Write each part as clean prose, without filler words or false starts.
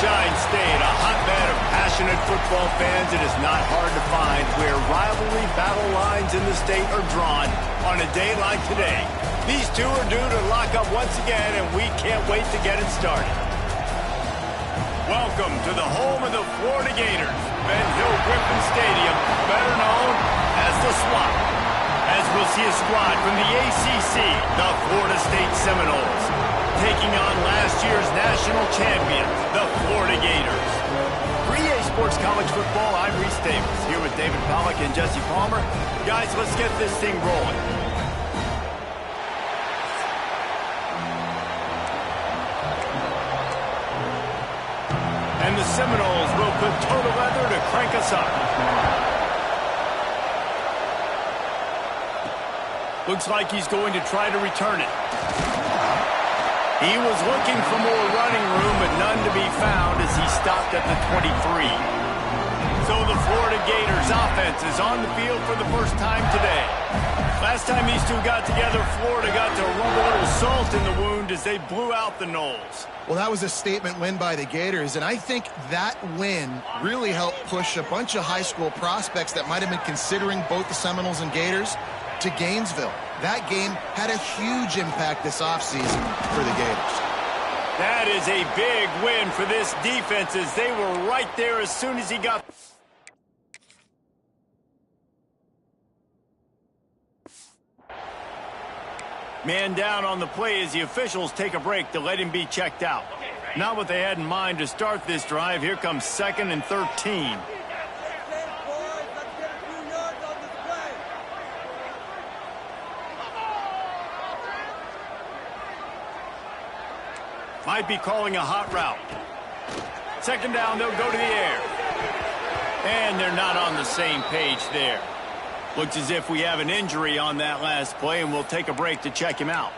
Sunshine State, a hotbed of passionate football fans. It is not hard to find where rivalry battle lines in the state are drawn on a day like today. These two are due to lock up once again, and we can't wait to get it started. Welcome to the home of the Florida Gators, Ben Hill Griffin Stadium, better known as the Swamp. As we'll see a squad from the ACC, the Florida State Seminoles, taking on last year's national champions, the Florida Gators. For EA Sports College Football, I'm Reese Davis, here with David Pollack and Jesse Palmer. Guys, let's get this thing rolling. And the Seminoles will put total leather to crank us up. Looks like he's going to try to return it. He was looking for more running room, but none to be found as he stopped at the 23. So the Florida Gators offense is on the field for the first time today. Last time these two got together, Florida got to rub a little salt in the wound as they blew out the Noles. Well, that was a statement win by the Gators, and I think that win really helped push a bunch of high school prospects that might have been considering both the Seminoles and Gators to Gainesville. That game had a huge impact this offseason for the Gators. That is a big win for this defense as they were right there as soon as he got... Man down on the play as the officials take a break to let him be checked out. Not what they had in mind to start this drive. Here comes 2nd and 13. Might be calling a hot route. 2nd down, they'll go to the air. And they're not on the same page there. Looks as if we have an injury on that last play, and we'll take a break to check him out.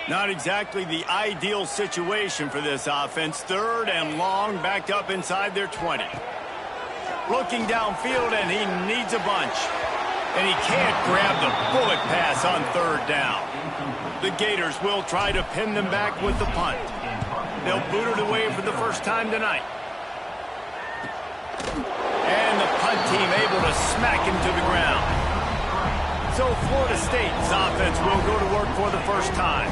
Not exactly the ideal situation for this offense. 3rd and long, backed up inside their 20. Looking downfield, and he needs a bunch. And he can't grab the bullet pass on 3rd down. The Gators will try to pin them back with the punt. They'll boot it away for the first time tonight. And the punt team able to smack him to the ground. So Florida State's offense will go to work for the first time.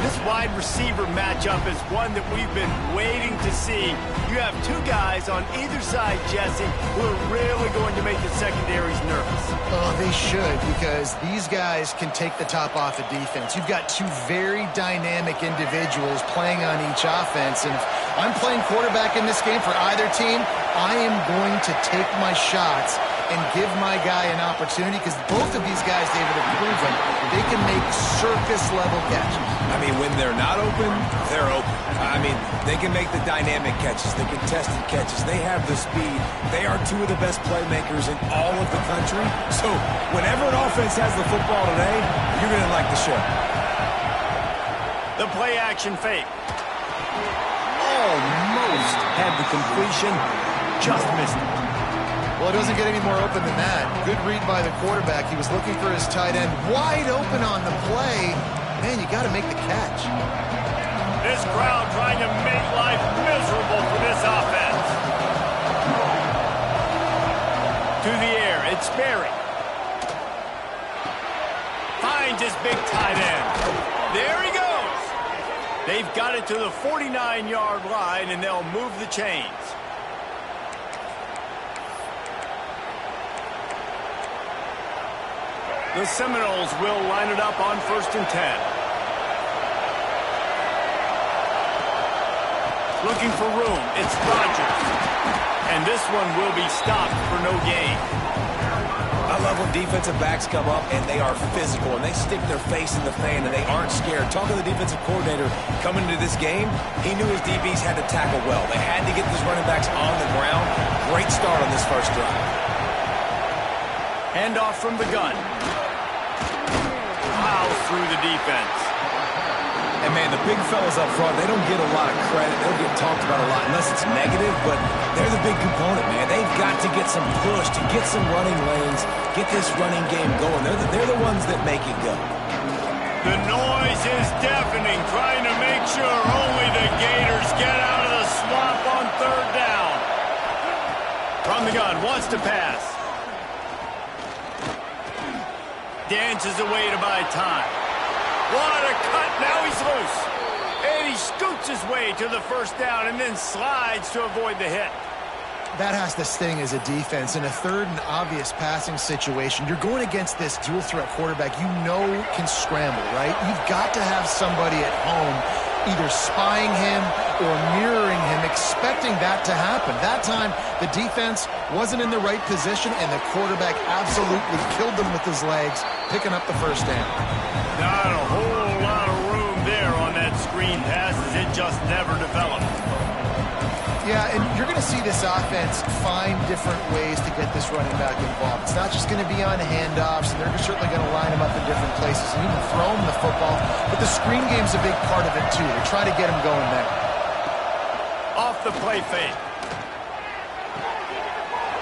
This wide receiver matchup is one that we've been waiting to see. You have two guys on either side, Jesse, who are really going to make the secondaries nervous. Oh, they should, because these guys can take the top off the defense. You've got two very dynamic individuals playing on each offense, and if I'm playing quarterback in this game for either team, I am going to take my shots and give my guy an opportunity, because both of these guys, David, have proven they can make circus-level catches. I mean, when they're not open, they're open. I mean, they can make the dynamic catches, the contested catches. They have the speed. They are two of the best playmakers in all of the country. So whenever an offense has the football today, you're going to like the show. The play-action fake. Almost had the completion, just missed it. Well, it doesn't get any more open than that. Good read by the quarterback. He was looking for his tight end. Wide open on the play. Man, you got to make the catch. This crowd trying to make life miserable for this offense. To the air, it's Berry. Finds his big tight end. There he goes. They've got it to the 49-yard line, and they'll move the chains. The Seminoles will line it up on 1st and 10. Looking for room, it's Rodgers. And this one will be stopped for no gain. I love when defensive backs come up and they are physical and they stick their face in the fan and they aren't scared. Talking to the defensive coordinator coming into this game, he knew his DBs had to tackle well. They had to get these running backs on the ground. Great start on this first drive. Handoff from the gun. Through the defense. And, man, the big fellas up front, they don't get a lot of credit. They don't get talked about a lot unless it's negative, but they're the big component, man. They've got to get some push, to get some running lanes, get this running game going. They're the ones that make it go. The noise is deafening, trying to make sure only the Gators get out of the swamp on third down. From the gun, wants to pass. Dances away to buy time. What a cut, now he's loose. And he scoots his way to the first down and then slides to avoid the hit. That has to sting as a defense. In a third and obvious passing situation, you're going against this dual-threat quarterback you know can scramble, right? You've got to have somebody at home either spying him or mirroring him, expecting that to happen. That time, the defense wasn't in the right position, and the quarterback absolutely killed them with his legs, picking up the first down. Not a whole lot of room there on that screen pass as it just never developed. Yeah, and you're going to see this offense find different ways to get this running back involved. It's not just going to be on handoffs, and they're certainly going to line him up in different places and even throw him the football. But the screen game's a big part of it, too. They're trying to get him going there. Off the play fake.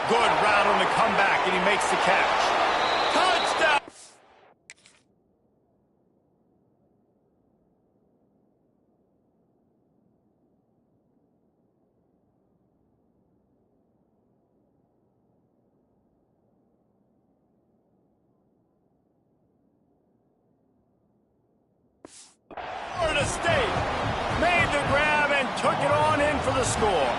Good route on the comeback, and he makes the catch. Touchdown! Florida State made the grab and took it on in for the score.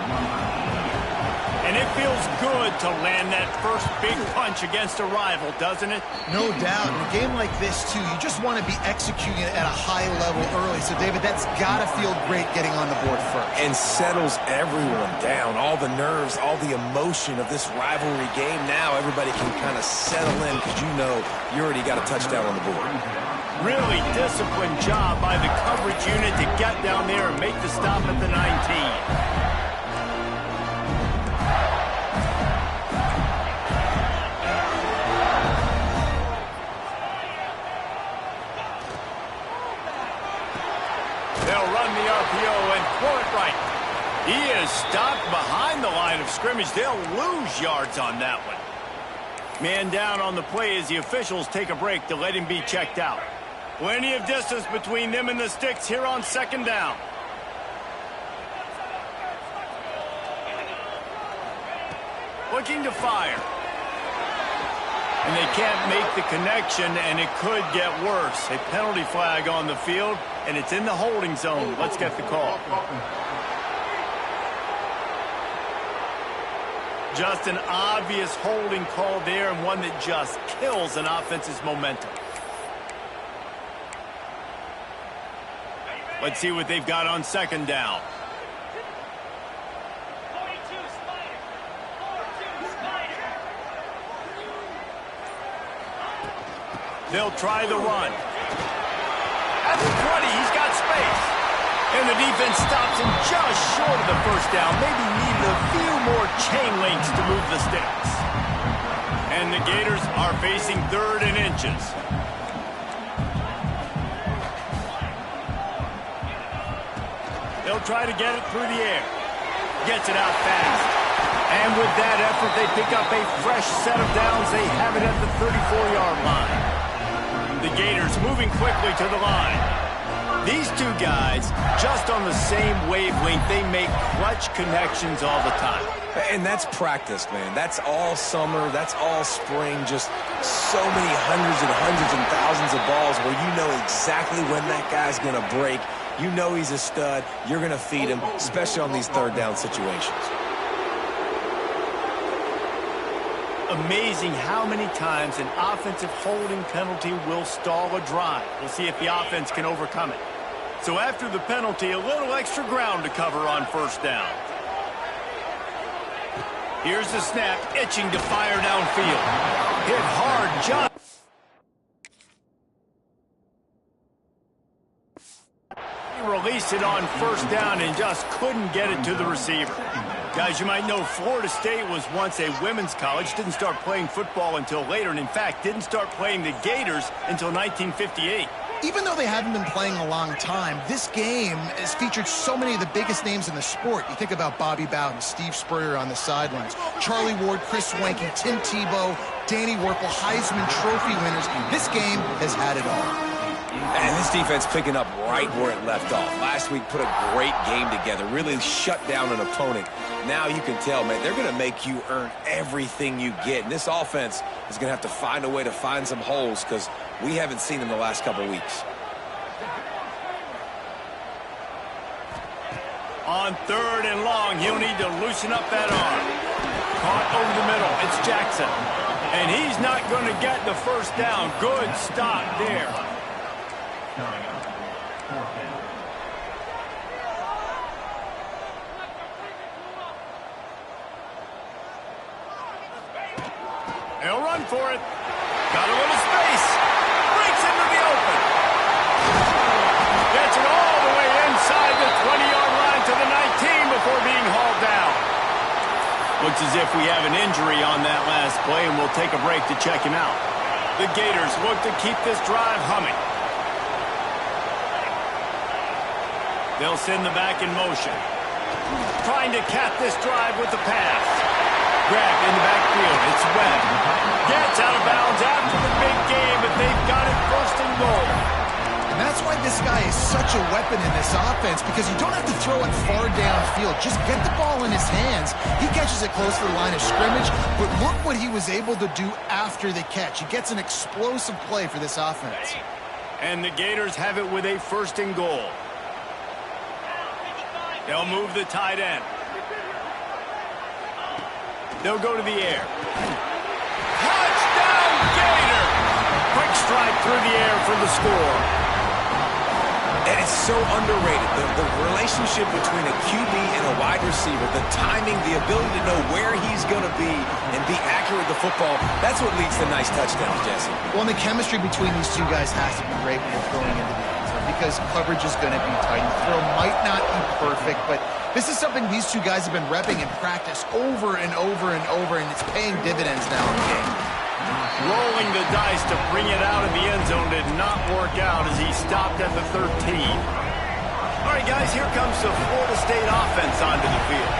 And it feels good to land that first big punch against a rival, doesn't it? No doubt. In a game like this, too, you just want to be executing it at a high level early. So, David, that's got to feel great getting on the board first. And settles everyone down. All the nerves, all the emotion of this rivalry game. Now everybody can kind of settle in because you know you already got a touchdown on the board. Really disciplined job by the coverage unit to get down there and make the stop at the 19. They'll run the RPO and throw it right. He is stopped behind the line of scrimmage. They'll lose yards on that one. Man down on the play as the officials take a break to let him be checked out. Plenty of distance between them and the sticks here on second down. Looking to fire. And they can't make the connection, and it could get worse. A penalty flag on the field, and it's in the holding zone. Let's get the call. Just an obvious holding call there, and one that just kills an offense's momentum. Let's see what they've got on second down. They'll try the run. At the 20, he's got space. And the defense stops him just short of the first down. Maybe needed a few more chain links to move the sticks. And the Gators are facing third and inches. They'll try to get it through the air. Gets it out fast. And with that effort, they pick up a fresh set of downs. They have it at the 34-yard line. The Gators moving quickly to the line. These two guys, just on the same wavelength, they make clutch connections all the time. And that's practice, man. That's all summer. That's all spring. Just so many hundreds and thousands of balls where you know exactly when that guy's going to break. You know he's a stud. You're going to feed him, especially on these third down situations. Amazing how many times an offensive holding penalty will stall a drive. We'll see if the offense can overcome it. So after the penalty, a little extra ground to cover on first down. Here's the snap, itching to fire downfield. Hit hard, John. He released it on first down and just couldn't get it to the receiver. Guys, you might know Florida State was once a women's college, didn't start playing football until later, and in fact, didn't start playing the Gators until 1958. Even though they haven't been playing a long time, this game has featured so many of the biggest names in the sport. You think about Bobby Bowden, Steve Spurrier on the sidelines, Charlie Ward, Chris Swanky, Tim Tebow, Danny Werfel, Heisman Trophy winners. This game has had it all. And this defense picking up right where it left off. Last week put a great game together, really shut down an opponent. Now you can tell, man, they're going to make you earn everything you get. And this offense is going to have to find a way to find some holes because we haven't seen them the last couple weeks. On 3rd and long, he'll need to loosen up that arm. Caught over the middle. It's Jackson. And he's not going to get the first down. Good stop there. He'll run for it. Got a little space. Breaks into the open. Gets it all the way inside the 20-yard line to the 19 before being hauled down. Looks as if we have an injury on that last play, and we'll take a break to check him out. The Gators look to keep this drive humming. They'll send the back in motion. Trying to cap this drive with the pass. Grab in the backfield. It's Webb. Gets out of bounds after the big game, but they've got it 1st and goal. And that's why this guy is such a weapon in this offense, because you don't have to throw it far downfield. Just get the ball in his hands. He catches it close to the line of scrimmage, but look what he was able to do after the catch. He gets an explosive play for this offense. And the Gators have it with a 1st and goal. They'll move the tight end. They'll go to the air. Touchdown, Gator! Quick strike through the air for the score. And it's so underrated. The relationship between a QB and a wide receiver, the timing, the ability to know where he's going to be and be accurate with the football, that's what leads to nice touchdowns, Jesse. Well, and the chemistry between these two guys has to be great when you're throwing into the end zone, because coverage is going to be tight. The throw might not be perfect, but this is something these two guys have been repping in practice over and over and over, and it's paying dividends now in the game. Rolling the dice to bring it out of the end zone did not work out as he stopped at the 13. All right, guys, here comes the Florida State offense onto the field.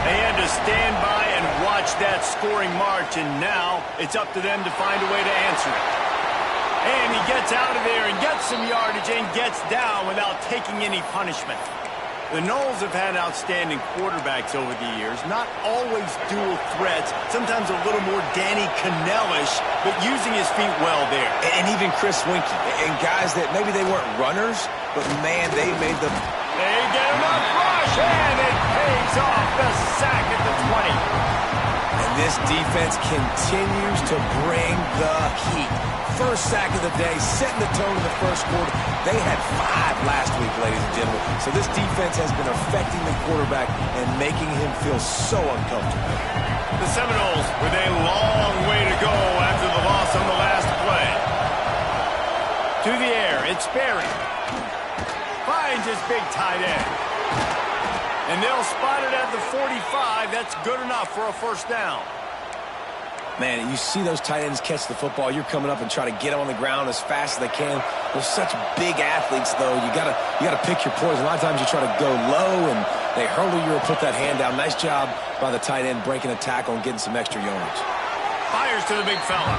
They had to stand by and watch that scoring march, and now it's up to them to find a way to answer it. And he gets out of there and gets some yardage and gets down without taking any punishment. The Noles have had outstanding quarterbacks over the years, not always dual threats, sometimes a little more Danny Cannell-ish, but using his feet well there. And even Chris Swanky, and guys that maybe they weren't runners, but man, they made them. They get him up rush, and it pays off the sack at the 20. And this defense continues to bring the heat. First sack of the day, setting the tone in the first quarter. They had 5 last week, ladies and gentlemen. So this defense has been affecting the quarterback and making him feel so uncomfortable. The Seminoles with a long way to go after the loss on the last play. To the air, it's Berry. Finds his big tight end. And they'll spot it at the 45. That's good enough for a 1st down. Man, you see those tight ends catch the football. You're coming up and try to get them on the ground as fast as they can. They're such big athletes, though. You gotta pick your poison. A lot of times you try to go low, and they hurdle you or put that hand down. Nice job by the tight end breaking a tackle and getting some extra yardage. Fires to the big fella.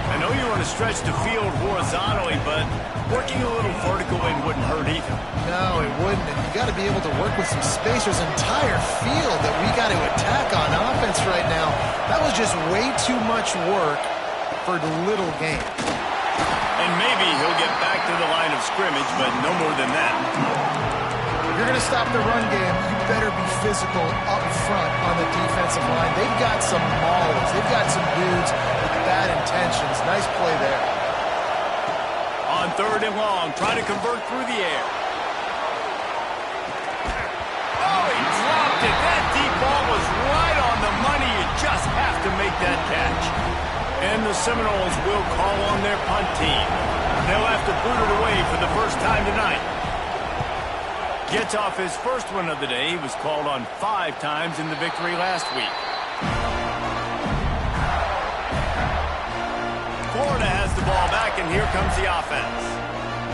I know you want to stretch the field horizontally, but working a little vertical in wouldn't hurt either. No, it wouldn't. And you got to be able to work with some space. There's an entire field that we got to attack on offense right now. That was just way too much work for little gain. And maybe he'll get back to the line of scrimmage, but no more than that. If you're going to stop the run game, you better be physical up front on the defensive line. They've got some maulers. They've got some dudes with bad intentions. Nice play there. On 3rd and long, trying to convert through the air. Oh, he dropped it. That deep ball was right on the money. You just have to make that catch. And the Seminoles will call on their punt team. They'll have to boot it away for the first time tonight. Gets off his first one of the day. He was called on 5 times in the victory last week. Florida has the ball back, and here comes the offense.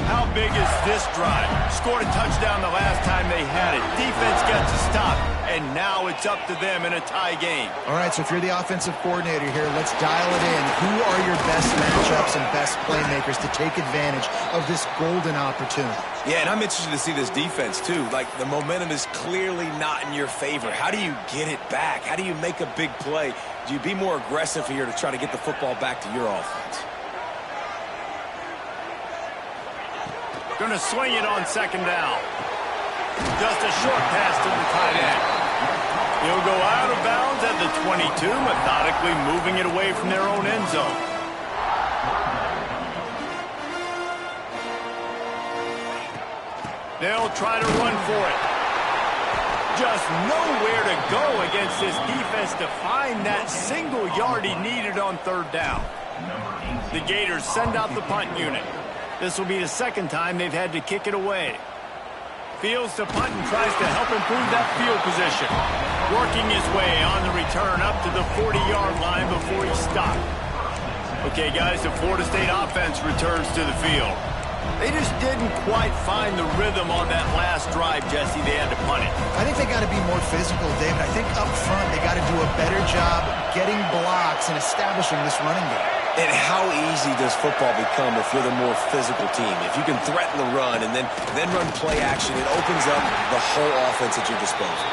How big is this drive? Scored a touchdown the last time they had it. Defense gets a stop, and now it's up to them in a tie game. All right, so if you're the offensive coordinator here, let's dial it in. Who are your best matchups and best playmakers to take advantage of this golden opportunity? Yeah, and I'm interested to see this defense, too. Like, the momentum is clearly not in your favor. How do you get it back? How do you make a big play? Do you be more aggressive here to try to get the football back to your offense? Going to swing it on second down. Just a short pass to the tight end. He'll go out of bounds at the 22, methodically moving it away from their own end zone. They'll try to run for it. Just nowhere to go against this defense to find that single yard he needed on third down. The Gators send out the punt unit. This will be the second time they've had to kick it away. Fields to punt and tries to help improve that field position. Working his way on the return up to the 40-yard line before he stopped. Okay, guys, the Florida State offense returns to the field. They just didn't quite find the rhythm on that last drive, Jesse. They had to punt it. I think they got to be more physical, David. I think up front they got to do a better job getting blocks and establishing this running game. And how easy does football become if you're the more physical team? If you can threaten the run and then run play action, it opens up the whole offense at your disposal.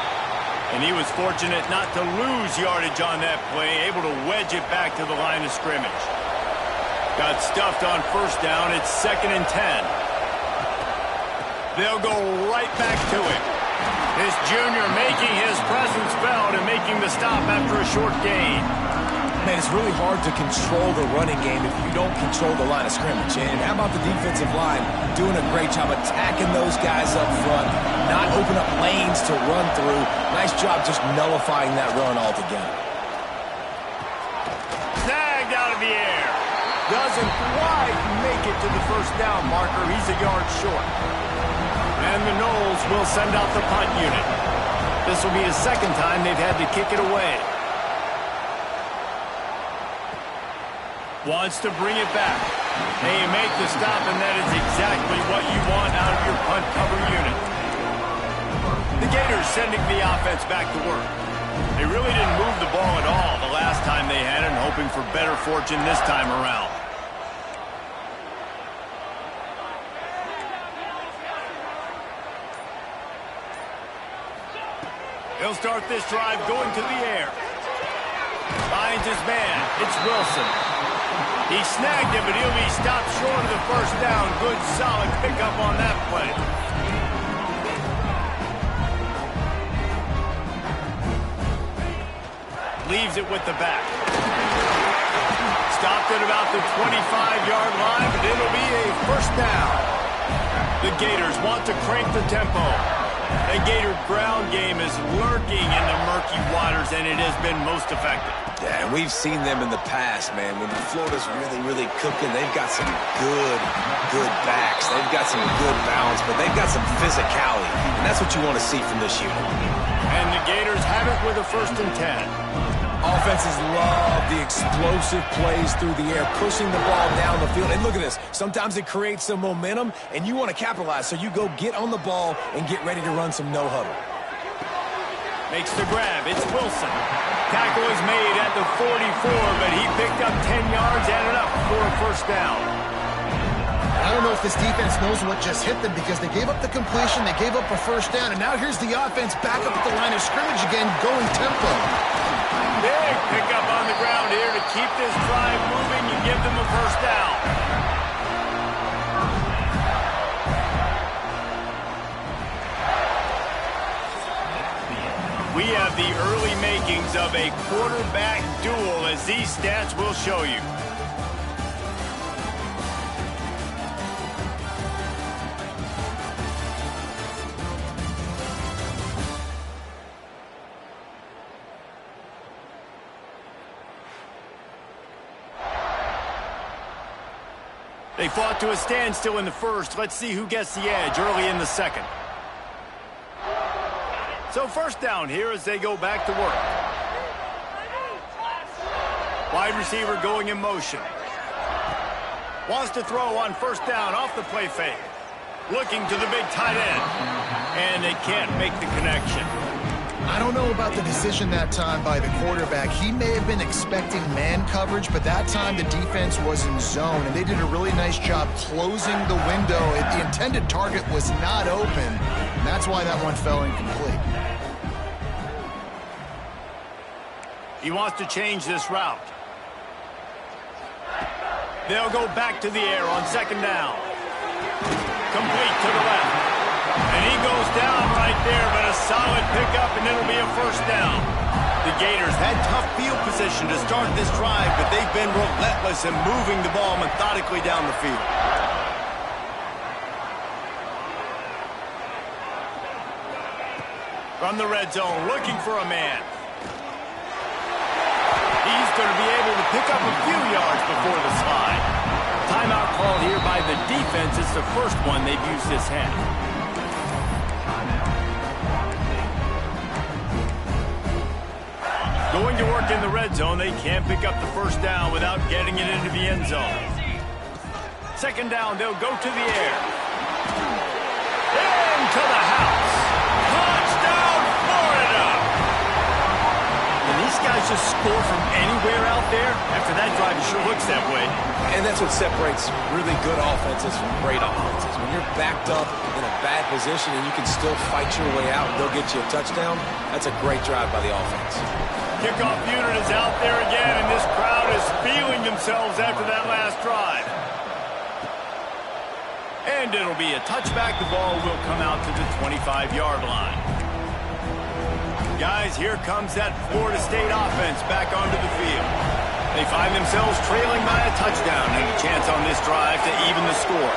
And he was fortunate not to lose yardage on that play, able to wedge it back to the line of scrimmage. Got stuffed on first down. It's 2nd and 10. They'll go right back to it. This junior making his presence felt and making the stop after a short gain. Man, it's really hard to control the running game if you don't control the line of scrimmage. And how about the defensive line doing a great job attacking those guys up front, not open up lanes to run through. Nice job just nullifying that run altogether. Snagged out of the air. Doesn't quite make it to the first down marker. He's a yard short. And the Noles will send out the punt unit. This will be the second time they've had to kick it away. Wants to bring it back. They make the stop, and that is exactly what you want out of your punt cover unit. The Gators sending the offense back to work. They really didn't move the ball at all the last time they had it, and hoping for better fortune this time around. He'll start this drive going to the air. Finds his man. It's Wilson. He snagged it, but he'll be stopped short of the first down. Good, solid pickup on that play. Leaves it with the back. Stopped at about the 25-yard line, but it'll be a first down. The Gators want to crank the tempo. The Gator ground game is lurking in the murky waters, and it has been most effective. Yeah, and we've seen them in the past, man. When Florida's really cooking, they've got some good backs. They've got some good balance, but they've got some physicality. And that's what you want to see from this unit. And the Gators have it with a 1st and 10. Offenses love the explosive plays through the air, pushing the ball down the field. And look at this. Sometimes it creates some momentum, and you want to capitalize. So you go get on the ball and get ready to run some no-huddle. Makes the grab. It's Wilson. Tackle is made at the 44, but he picked up 10 yards, added up for a first down. I don't know if this defense knows what just hit them because they gave up the completion, they gave up a first down, and now here's the offense back up at the line of scrimmage again, going tempo. Big pickup on the ground here to keep this drive moving and give them a first down. We have the early makings of a quarterback duel, as these stats will show you. They fought to a standstill in the first. Let's see who gets the edge early in the second. So first down here as they go back to work. Wide receiver going in motion. Wants to throw on first down off the play fake. Looking to the big tight end. And they can't make the connection. I don't know about the decision that time by the quarterback. He may have been expecting man coverage, but that time the defense was in zone, and they did a really nice job closing the window. The intended target was not open, and that's why that one fell incomplete. He wants to change this route. They'll go back to the air on second down. Complete to the left. And he goes down right there, but a solid pickup, and it'll be a first down. The Gators had tough field position to start this drive, but they've been relentless in moving the ball methodically down the field. From the red zone, looking for a man. He's going to be able to pick up a few yards before the slide. Timeout called here by the defense. It's the first one they've used this half. Going to work in the red zone, they can't pick up the first down without getting it into the end zone. Second down, they'll go to the air. Into the house. Touchdown, Florida! And these guys just score from anywhere out there. After that drive, it sure looks that way. And that's what separates really good offenses from great offenses. When you're backed up in a bad position and you can still fight your way out and they'll get you a touchdown, that's a great drive by the offense. Kickoff unit is out there again, and this crowd is feeling themselves after that last drive. And it'll be a touchback. The ball will come out to the 25-yard line. Guys, here comes that Florida State offense back onto the field. They find themselves trailing by a touchdown and a chance on this drive to even the score.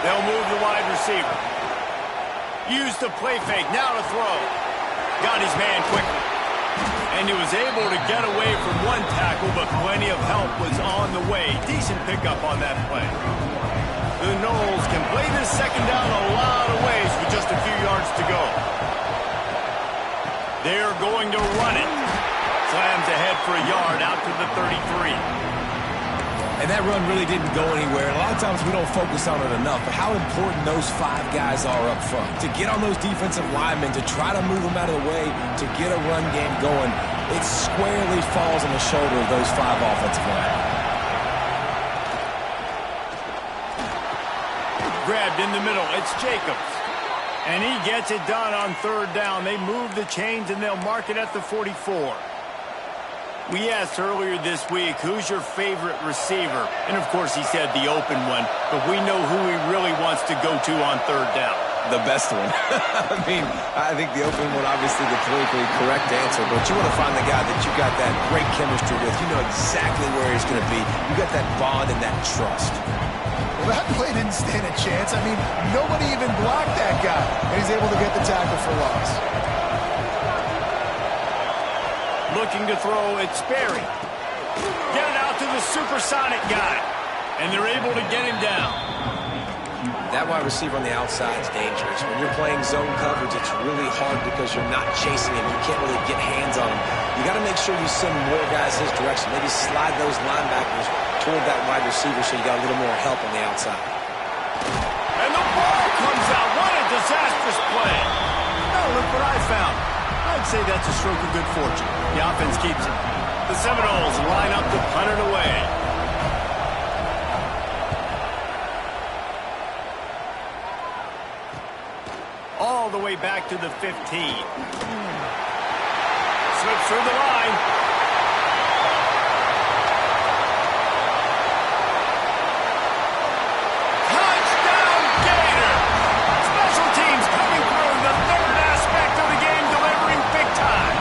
They'll move the wide receiver. Use the play fake, now to throw. Got his man quickly. And he was able to get away from one tackle, but plenty of help was on the way. Decent pickup on that play. The Noles can play this second down a lot of ways with just a few yards to go. They're going to run it. Slams ahead for a yard out to the 33. And that run really didn't go anywhere. A lot of times we don't focus on it enough, but how important those five guys are up front. To get on those defensive linemen, to try to move them out of the way, to get a run game going, it squarely falls on the shoulder of those five offensive linemen. Grabbed in the middle, it's Jacobs. And he gets it done on third down. They move the chains and they'll mark it at the 44. We asked earlier this week, who's your favorite receiver? And of course he said the open one, but we know who he really wants to go to on third down. The best one. I mean, I think the open one, obviously the politically correct answer, but you want to find the guy that you got that great chemistry with. You know exactly where he's going to be. You got that bond and that trust. Well, that play didn't stand a chance. I mean, nobody even blocked that guy, and he's able to get the tackle for loss. Looking to throw, it's Sperry. Get it out to the supersonic guy. And they're able to get him down. That wide receiver on the outside is dangerous. When you're playing zone coverage, it's really hard because you're not chasing him. You can't really get hands on him. You got to make sure you send more guys his direction. Maybe slide those linebackers toward that wide receiver so you got a little more help on the outside. And the ball comes out. What a disastrous play. Oh, look what I found. I'd say that's a stroke of good fortune. The offense keeps it. The Seminoles line up to punt it away. All the way back to the 15. Slips through the line. Touchdown, Gator! Special teams coming through, the third aspect of the game, delivering big time.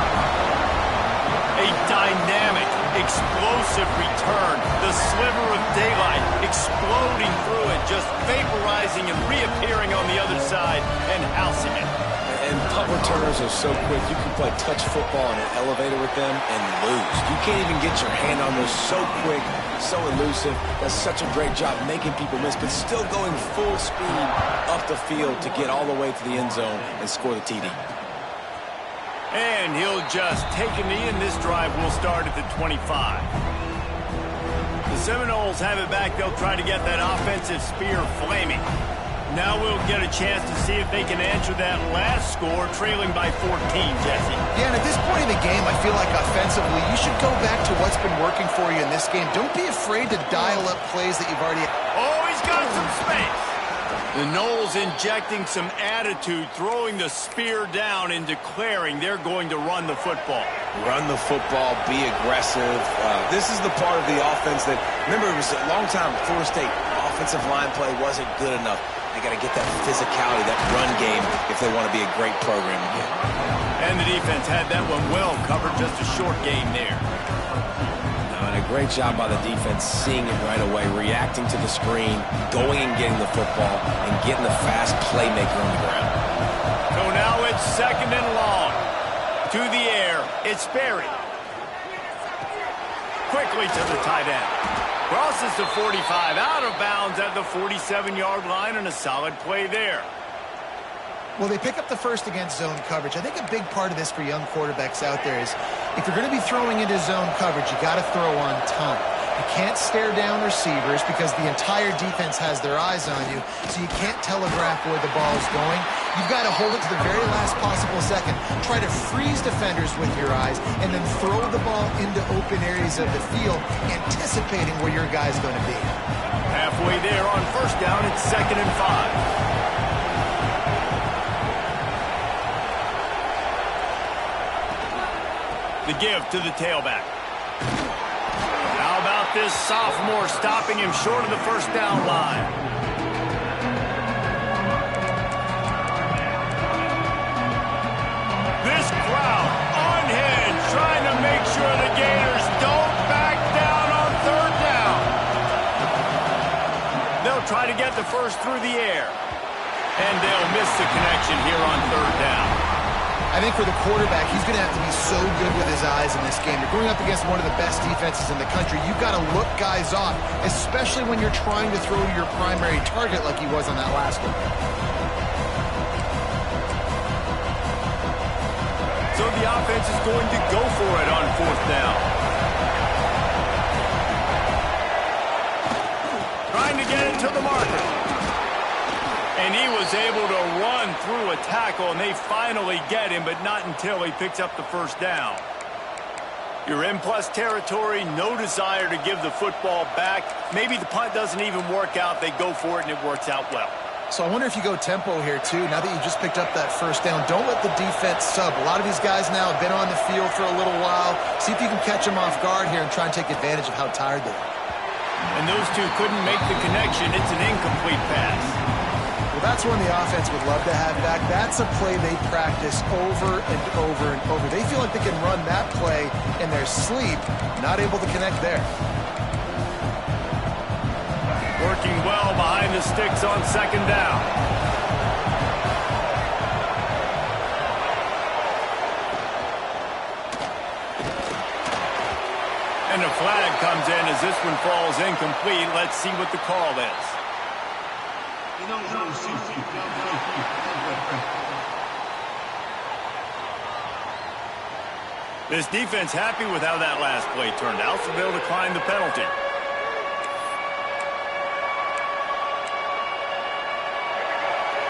A dynamic, explosive return. The sliver of daylight exploding through it, just vaporizing and reappearing on the other side and housing it. And punt returners are so quick. You can play touch football in an elevator with them and lose. You can't even get your hand on those. So quick, so elusive. Does such a great job making people miss, but still going full speed up the field to get all the way to the end zone and score the TD. And he'll just take a knee, and this drive will start at the 25. The Seminoles have it back. They'll try to get that offensive spear flaming. Now we'll get a chance to see if they can answer that last score, trailing by 14, Jesse. Yeah, and at this point in the game, I feel like offensively, you should go back to what's been working for you in this game. Don't be afraid to dial up plays that you've already... Oh, he's got some space. The Noles injecting some attitude, throwing the spear down and declaring they're going to run the football. Run the football, be aggressive. This is the part of the offense that, remember, it was a long time, Florida State offensive line play wasn't good enough. They got to get that physicality, that run game, if they want to be a great program again. And the defense had that one well covered, just a short game there. And a great job by the defense seeing it right away, reacting to the screen, going and getting the football, and getting the fast playmaker on the ground. So now it's 2nd and long. To the air, it's Berry. Quickly to the tight end. Crosses the 45, out of bounds at the 47-yard line, and a solid play there. Well, they pick up the first against zone coverage. I think a big part of this for young quarterbacks out there is if you're going to be throwing into zone coverage, you got to throw on time. You can't stare down receivers because the entire defense has their eyes on you, so you can't telegraph where the ball's going. You've got to hold it to the very last possible second. Try to freeze defenders with your eyes and then throw the ball into open areas of the field, anticipating where your guy's going to be. Halfway there on first down, it's 2nd and 5. The give to the tailback. How about this sophomore stopping him short of the first down line? This crowd unhinged, trying to make sure the Gators don't back down on 3rd down. They'll try to get the first through the air. And they'll miss the connection here on 3rd down. I think for the quarterback, he's going to have to be so good with his eyes in this game. You're going up against one of the best defenses in the country. You've got to look guys off, especially when you're trying to throw to your primary target like he was on that last one. So the offense is going to go for it on 4th down. Trying to get it to the marker. And he was able to run through a tackle, and they finally get him, but not until he picks up the first down. You're in plus territory, no desire to give the football back. Maybe the punt doesn't even work out. They go for it, and it works out well. So I wonder if you go tempo here, too. Now that you just picked up that first down, don't let the defense sub. A lot of these guys now have been on the field for a little while. See if you can catch them off guard here and try and take advantage of how tired they are. And those two couldn't make the connection. It's an incomplete pass. That's one the offense would love to have back. That's a play they practice over and over and over. They feel like they can run that play in their sleep, not able to connect there. Working well behind the sticks on 2nd down. And a flag comes in as this one falls incomplete. Let's see what the call is. This defense happy with how that last play turned out, so they'll decline the penalty.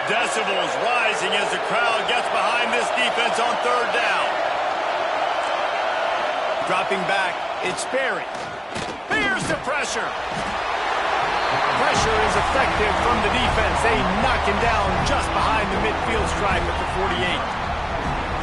Decibels rising as the crowd gets behind this defense on 3rd down. Dropping back, it's Berry. Here's the pressure. Pressure is effective from the defense. They knock him down just behind the midfield stripe at the 48.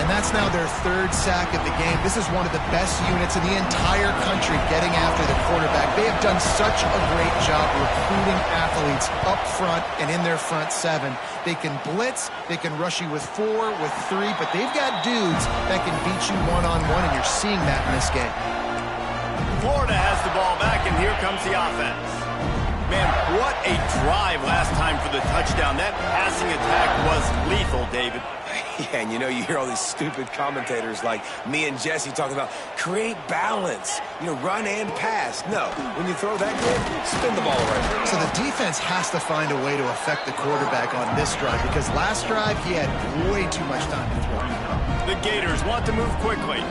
And that's now their 3rd sack of the game. This is one of the best units in the entire country getting after the quarterback. They have done such a great job recruiting athletes up front and in their front 7. They can blitz, they can rush you with 4, with 3, but they've got dudes that can beat you one-on-one, and you're seeing that in this game. Florida has the ball back, and here comes the offense. Man, what a drive last time for the touchdown. That passing attack was lethal, David. Yeah, and you hear all these stupid commentators like me and Jesse talking about create balance, run and pass. No, when you throw that good, spin the ball around. So the defense has to find a way to affect the quarterback on this drive because last drive he had way too much time to throw. The Gators want to move quickly.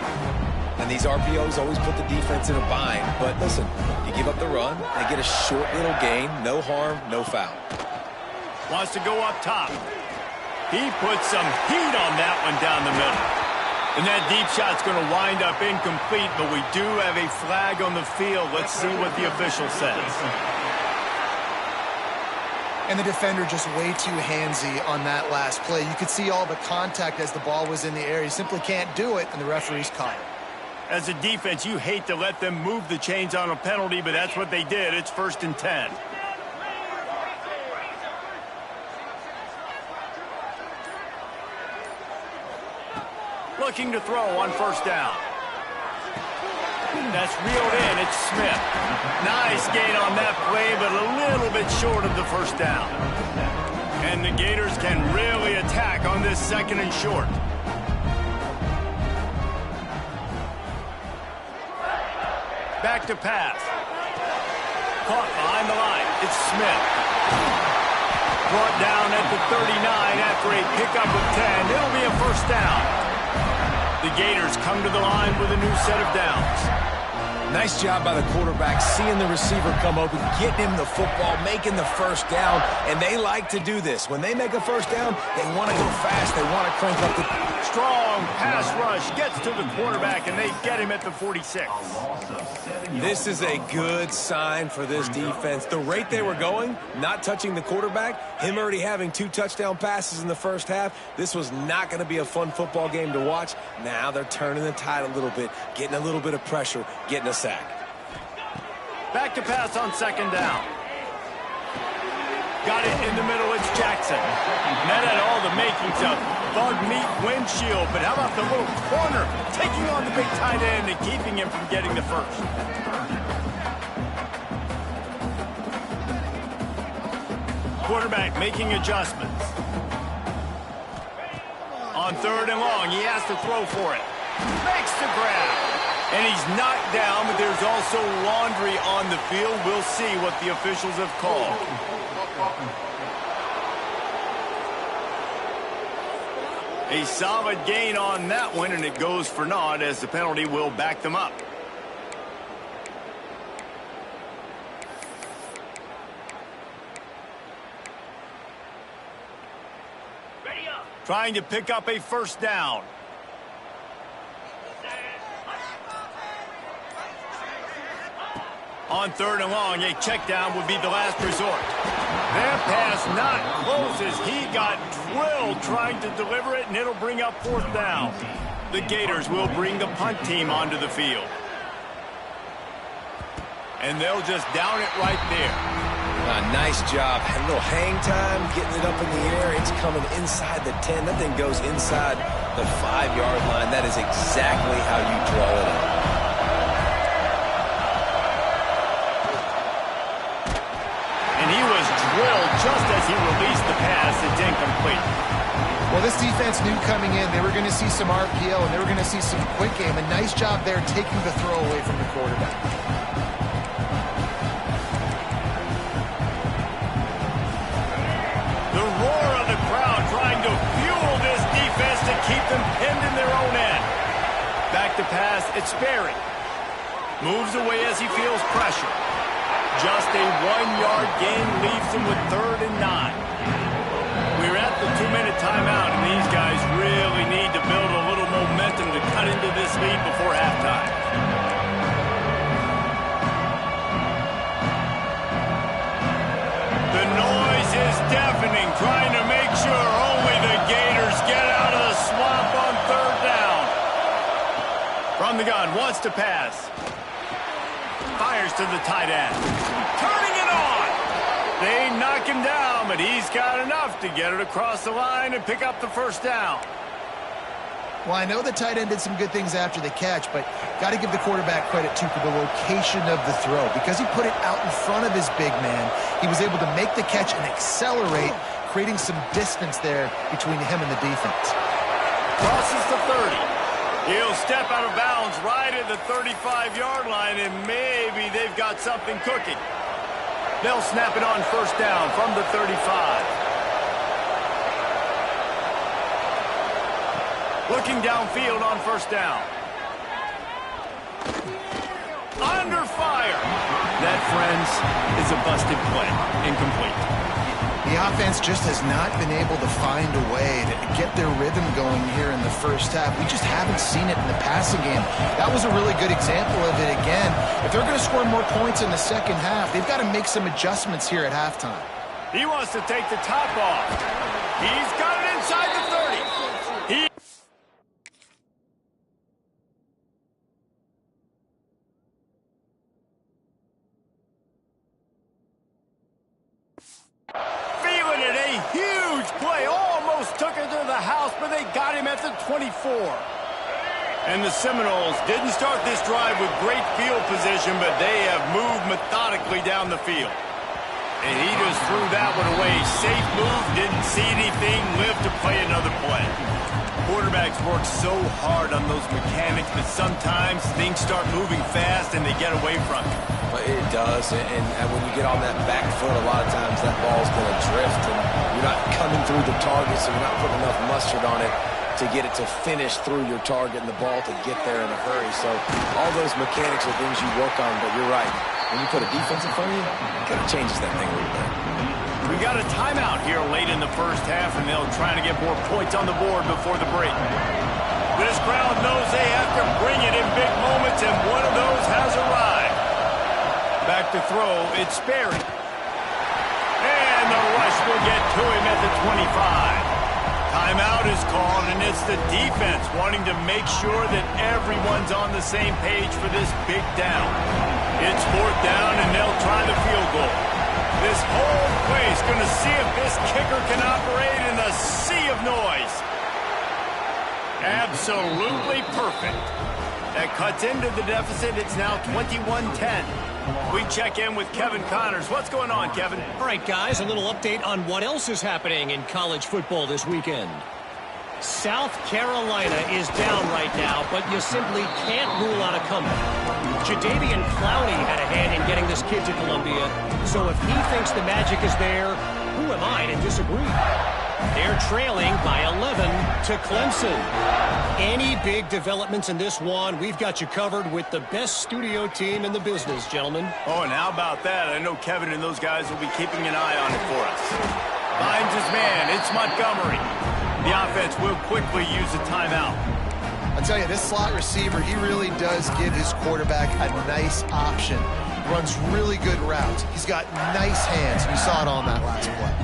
And these RPOs always put the defense in a bind. But listen, you give up the run, they get a short little gain, no harm, no foul. Wants to go up top. He puts some heat on that one down the middle. And that deep shot's going to wind up incomplete, but we do have a flag on the field. Let's see what the official says. And the defender just way too handsy on that last play. You could see all the contact as the ball was in the air. He simply can't do it, and the referee's caught it. As a defense, you hate to let them move the chains on a penalty, but that's what they did. It's 1st and 10. Looking to throw on 1st down. That's reeled in. It's Smith. Nice gain on that play, but a little bit short of the 1st down. And the Gators can really attack on this 2nd and short. Back to pass. Caught behind the line. It's Smith. Brought down at the 39 after a pickup of 10. It'll be a 1st down. The Gators come to the line with a new set of downs. Nice job by the quarterback, seeing the receiver come open, getting him the football, making the 1st down, and they like to do this. When they make a 1st down, they want to go fast. They want to crank up the... Strong pass rush gets to the quarterback, and they get him at the 46. This is a good sign for this defense. The rate they were going, not touching the quarterback, him already having 2 touchdown passes in the 1st half, this was not going to be a fun football game to watch. Now they're turning the tide a little bit, getting a little bit of pressure, getting a sack. Back to pass on 2nd down. Got it in the middle, it's Jackson. And that had all the makings of bug meat windshield, but how about the little corner taking on the big tight end and keeping him from getting the 1st? Quarterback making adjustments. On 3rd and long, he has to throw for it. Makes the grab. And he's knocked down, but there's also laundry on the field. We'll see what the officials have called. A solid gain on that one, and it goes for naught as the penalty will back them up. Trying to pick up a 1st down. On 3rd and long, a check down would be the last resort. That pass not close as he got drilled trying to deliver it, and it'll bring up 4th down. The Gators will bring the punt team onto the field. And they'll just down it right there. Nice job. A little hang time, getting it up in the air. It's coming inside the 10. That thing goes inside the 5-yard line. That is exactly how you draw it up. And he was drilled just as he released the pass. It's incomplete. Well, this defense knew coming in they were going to see some RPO and they were going to see some quick game. A nice job there taking the throw away from the quarterback. The roar of the crowd trying to fuel this defense to keep them pinned in their own end. Back to pass, it's Sperry. Moves away as he feels pressure. Just a 1-yard gain leaves him with 3rd and 9. We're at the 2-minute timeout, and these guys really need to build a little momentum to cut into this lead before halftime. The noise is deafening, trying to make sure only the Gators get out of the swamp on 3rd down. From the gun, wants to pass. Fires to the tight end. Turning it on. They knock him down, but he's got enough to get it across the line and pick up the 1st down. Well, I know the tight end did some good things after the catch, but got to give the quarterback credit, too, for the location of the throw. Because he put it out in front of his big man, he was able to make the catch and accelerate, creating some distance there between him and the defense. Crosses the 30. He'll step out of bounds right at the 35-yard line, and maybe they've got something cooking. They'll snap it on 1st down from the 35. Looking downfield on 1st down. under fire. That, friends, is a busted play. Incomplete. The offense just has not been able to find a way to get their rhythm going here in the first half. We just haven't seen it in the passing game. That was a really good example of it again. If they're going to score more points in the second half, they've got to make some adjustments here at halftime. He wants to take the top off. He's got it inside the 30. Feeling it, a huge play. Almost took it to the house, but they got him at the 24. And the Seminoles didn't start this drive with great field position, but they have moved methodically down the field. And he just threw that one away. Safe move, didn't see anything, lived to play another play. Quarterbacks work so hard on those mechanics, but sometimes things start moving fast and they get away from you. But it does, and when you get on that back foot, a lot of times that ball's going to drift, and you're not coming through the target, so you're not putting enough mustard on it to get it to finish through your target and the ball to get there in a hurry. So all those mechanics are things you work on, but you're right. When you put a defense in front of you, it kind of changes that thing a little bit. We got a timeout here late in the first half, and they'll try to get more points on the board before the break. This crowd knows they have to bring it in big moments, and one of those has arrived. Back to throw, it's Sperry. And the rush will get to him at the 25. Timeout is called, and it's the defense wanting to make sure that everyone's on the same page for this big down. It's fourth down, and they'll try the field goal. This whole place going to see if this kicker can operate in the sea of noise. Absolutely perfect. That cuts into the deficit. It's now 21-10. We check in with Kevin Connors. What's going on, Kevin? All right, guys, a little update on what else is happening in college football this weekend. South Carolina is down right now, but you simply can't rule out a comeback. Jadeveon Clowney had a hand in getting this kid to Columbia, so if he thinks the magic is there, who am I to disagree? They're trailing by 11 to Clemson. Any big developments in this one, we've got you covered with the best studio team in the business, gentlemen. Oh, and how about that? I know Kevin and those guys will be keeping an eye on it for us. Finds his man. It's Montgomery. The offense will quickly use a timeout. I'll tell you, this slot receiver, he really does give his quarterback a nice option. Runs really good routes. He's got nice hands. We saw it on that last play.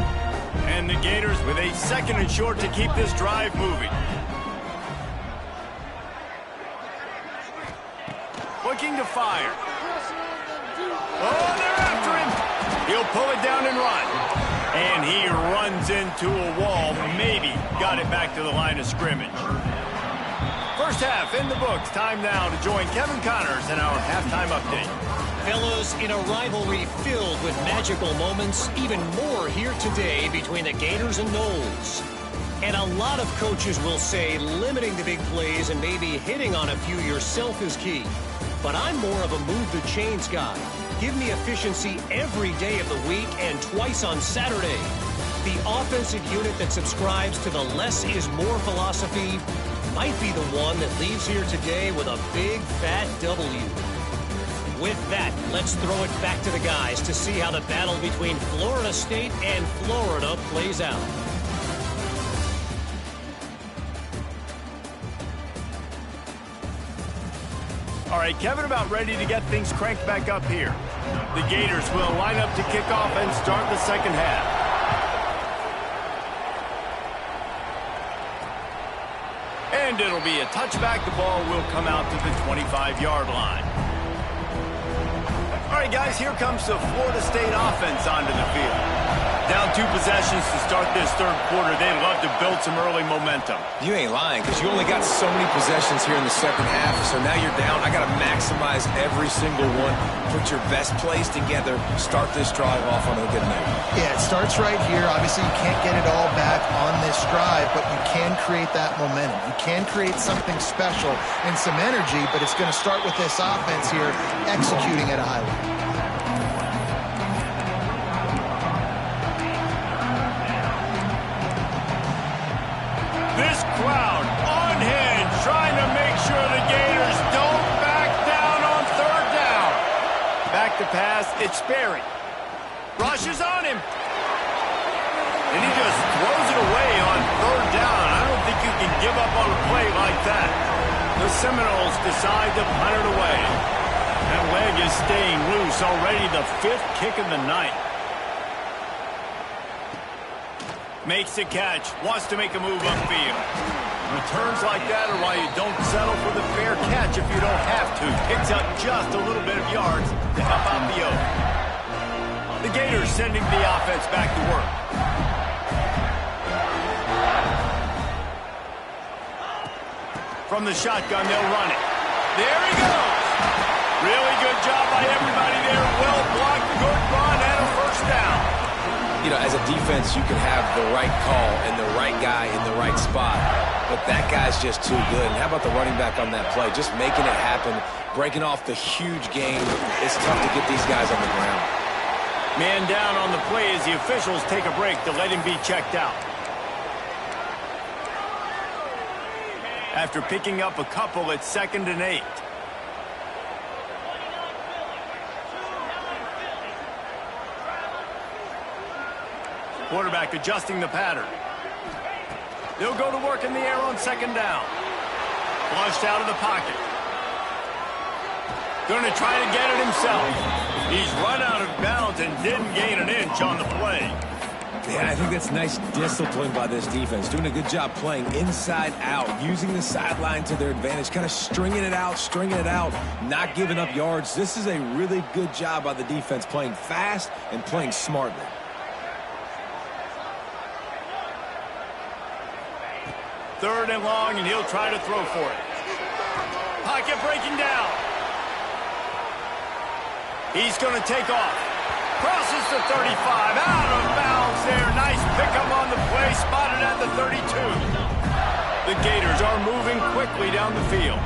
And the Gators with a second and short to keep this drive moving. Looking to fire. Oh, they're after him. He'll pull it down and run. And he runs into a wall. Maybe got it back to the line of scrimmage. First half in the books. Time now to join Kevin Connors in our halftime update. Fellas, in a rivalry filled with magical moments, even more here today between the Gators and Noles. And a lot of coaches will say limiting the big plays and maybe hitting on a few yourself is key. But I'm more of a move the chains guy. Give me efficiency every day of the week and twice on Saturday. The offensive unit that subscribes to the less is more philosophy might be the one that leaves here today with a big fat W. With that, let's throw it back to the guys to see how the battle between Florida State and Florida plays out. All right, Kevin about ready to get things cranked back up here. The Gators will line up to kick off and start the second half. And it'll be a touchback. The ball will come out to the 25-yard line. All right, guys, here comes the Florida State offense onto the field. Down 2 possessions to start this third quarter. They'd love to build some early momentum. You ain't lying, because you only got so many possessions here in the second half, so now you're down. I got to maximize every single one. Put your best plays together. Start this drive off on a good note. Yeah, it starts right here. Obviously, you can't get it all back on this drive, but you can create that momentum. You can create something special and some energy, but it's going to start with this offense here executing at a high level. This crowd on hand trying to make sure the Gators don't back down on third down. pass, it's sparing. Rushes on him. And he just throws it away on third down. I don't think you can give up on a play like that. The Seminoles decide to punt it away. That leg is staying loose. Already the 5th kick of the night. Makes the catch. Wants to make a move upfield. Returns like that are why you don't settle for the fair catch if you don't have to. Picks up just a little bit of yards to help out the Oak. The Gators sending the offense back to work. From the shotgun, they'll run it. There he goes. Really good job by everybody there. Well blocked, good run, and a first down. You know, as a defense, you can have the right call and the right guy in the right spot, but that guy's just too good. And how about the running back on that play? Just making it happen, breaking off the huge game. It's tough to get these guys on the ground. Man down on the play as the officials take a break to let him be checked out. After picking up a couple, it's 2nd and 8. Quarterback adjusting the pattern. They'll go to work in the air on 2nd down. Flushed out of the pocket. Going to try to get it himself. He's run out of bounds and didn't gain an inch on the play. Yeah, I think that's nice discipline by this defense. Doing a good job playing inside out, using the sideline to their advantage, kind of stringing it out, not giving up yards. This is a really good job by the defense, playing fast and playing smartly. Third and long, and he'll try to throw for it. Pocket breaking down. He's going to take off. Crosses the 35. Out of bounds there. Nice pickup on the play. Spotted at the 32. The Gators are moving quickly down the field.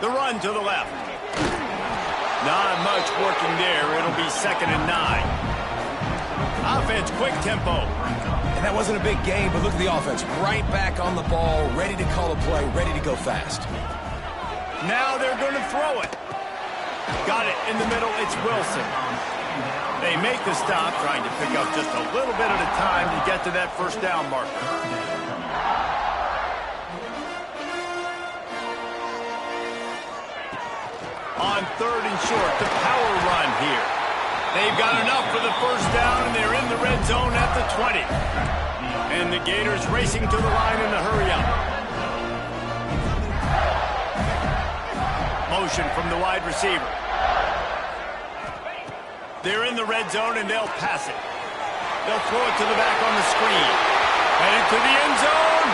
The run to the left. Not much working there. It'll be 2nd and 9. Offense, quick tempo. And that wasn't a big game, but look at the offense. Right back on the ball, ready to call a play, ready to go fast. Now they're going to throw it. Got it in the middle. It's Wilson. They make the stop, trying to pick up just a little bit at a time to get to that first down marker. On 3rd and short, the power run here. They've got enough for the first down, and they're in the red zone at the 20. And the Gators racing to the line in a hurry-up. Motion from the wide receiver. They're in the red zone, and they'll pass it. They'll throw it to the back on the screen. Headed to the end zone,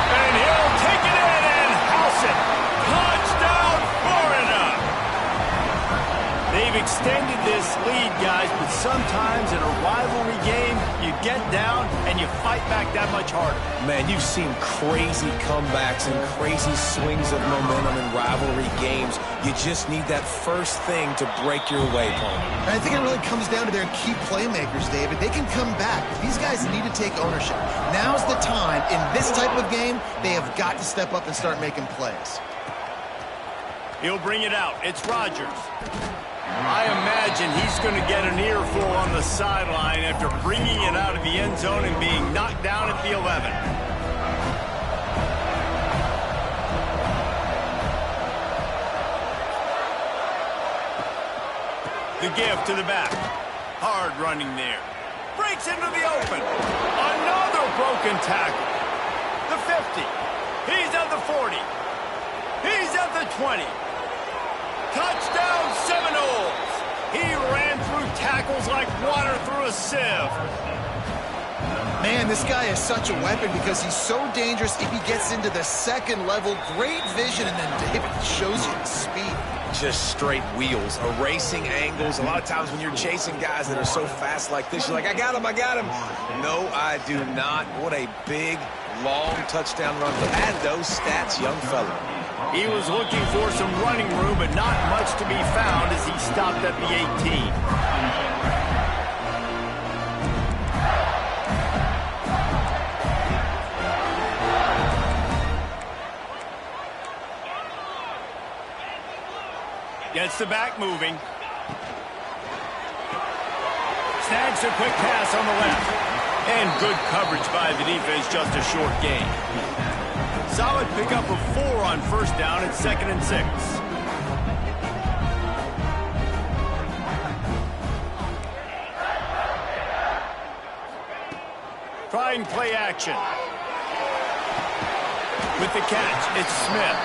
and he'll take it in and house it. Touchdown, Florida! They've extended this lead, guys, but sometimes in a rivalry game, you get down and you fight back that much harder. Man, you've seen crazy comebacks and crazy swings of momentum in rivalry games. You just need that first thing to break your way, Paul. I think it really comes down to their key playmakers, David. They can come back. These guys need to take ownership. Now's the time. In this type of game, they have got to step up and start making plays. He'll bring it out. It's Rodgers. I imagine he's going to get an earful on the sideline after bringing it out of the end zone and being knocked down at the 11. The give to the back. Hard running there. Breaks into the open. Another broken tackle. The 50. He's at the 40. He's at the 20. Touchdown, Seminoles! He ran through tackles like water through a sieve. Man, this guy is such a weapon because he's so dangerous if he gets into the second level. Great vision, and then David shows you the speed. Just straight wheels, erasing angles. A lot of times when you're chasing guys that are so fast like this, you're like, I got him, I got him. No, I do not. What a big, long touchdown run. But add those stats, young fella. He was looking for some running room, but not much to be found as he stopped at the 18. Gets the back moving. Snags a quick pass on the left. And good coverage by the defense, just a short gain. Solid pickup of 4 on first down at 2nd and 6. Trying play action. With the catch, it's Smith.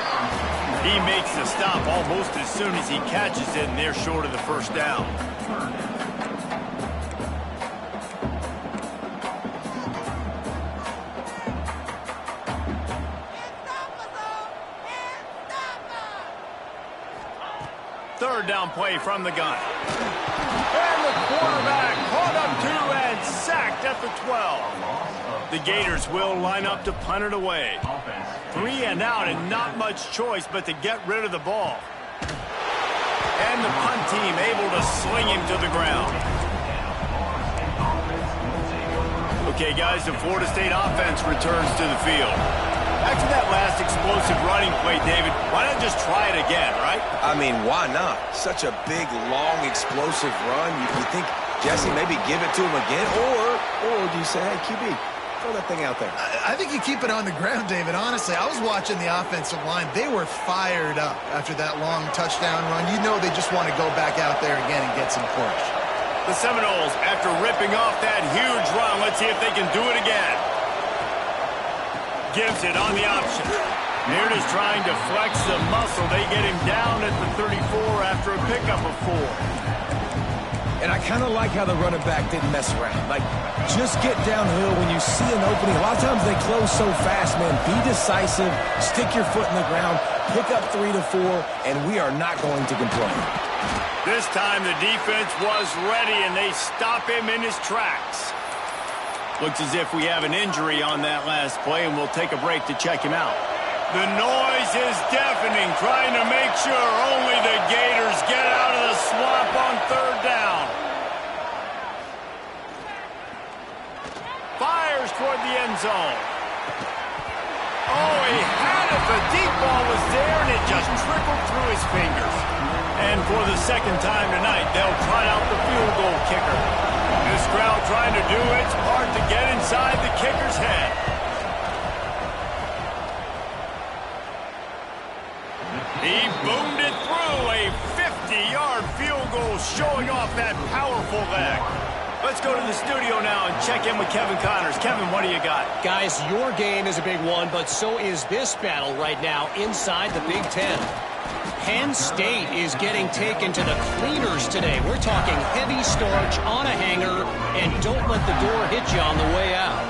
He makes the stop almost as soon as he catches it, and they're short of the first down. Third down play from the gun. And the quarterback caught up 2 and sacked at the 12. The Gators will line up to punt it away. 3 and out and not much choice but to get rid of the ball. And the punt team able to sling him to the ground. Okay, guys, the Florida State offense returns to the field. After that last explosive running play, David, why not just try it again, right? I mean, why not? Such a big, long, explosive run. You think, Jesse, maybe give it to him again? Or do you say, hey, QB, throw that thing out there? I think you keep it on the ground, David. Honestly, I was watching the offensive line. They were fired up after that long touchdown run. You know they just want to go back out there again and get some push. The Seminoles, after ripping off that huge run, let's see if they can do it again. Gives it on the option. Beard is trying to flex the muscle. They get him down at the 34 after a pickup of 4. And I kind of like how the running back didn't mess around. Like, just get downhill when you see an opening. A lot of times they close so fast, man. Be decisive. Stick your foot in the ground. Pick up 3 to 4, and we are not going to complain. This time the defense was ready, and they stop him in his tracks. Looks as if we have an injury on that last play, and we'll take a break to check him out. The noise is deafening, trying to make sure only the Gators get out of the swamp on 3rd down. Fires toward the end zone. Oh, he had it. The deep ball was there, and it just trickled through his fingers. And for the 2nd time tonight, they'll try out the field goal kicker. This crowd trying to do its part to get inside the kicker's head. He boomed it through a 50-yard field goal, showing off that powerful leg. Let's go to the studio now and check in with Kevin Connors. Kevin, what do you got? Guys, your game is a big one, but so is this battle right now inside the Big Ten. Penn State is getting taken to the cleaners today. We're talking heavy starch on a hanger, and don't let the door hit you on the way out.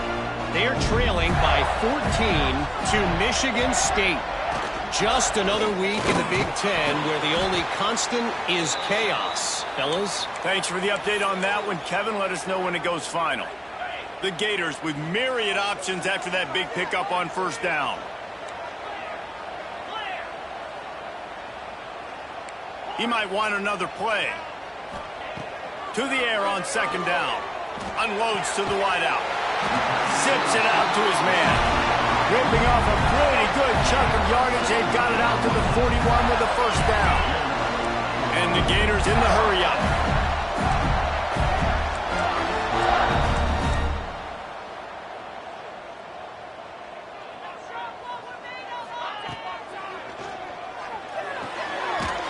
They're trailing by 14 to Michigan State. Just another week in the Big Ten where the only constant is chaos. Fellas? Thanks for the update on that one, Kevin. Let us know when it goes final. The Gators with myriad options after that big pickup on 1st down. He might want another play. To the air on 2nd down. Unloads to the wideout. Zips it out to his man. Ripping off a pretty good chunk of yardage. They've got it out to the 41 with the 1st down. And the Gators in the hurry-up.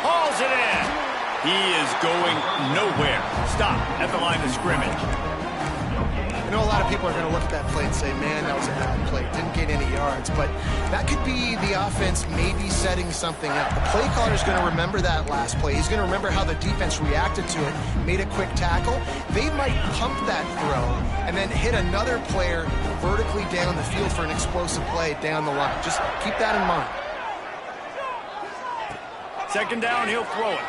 Hauls it in. He is going nowhere. Stop at the line of scrimmage. I know a lot of people are going to look at that play and say, man, that was a bad play. Didn't gain any yards. But that could be the offense maybe setting something up. The play caller is going to remember that last play. He's going to remember how the defense reacted to it, made a quick tackle. They might pump that throw and then hit another player vertically down the field for an explosive play down the line. Just keep that in mind. 2nd down, he'll throw it.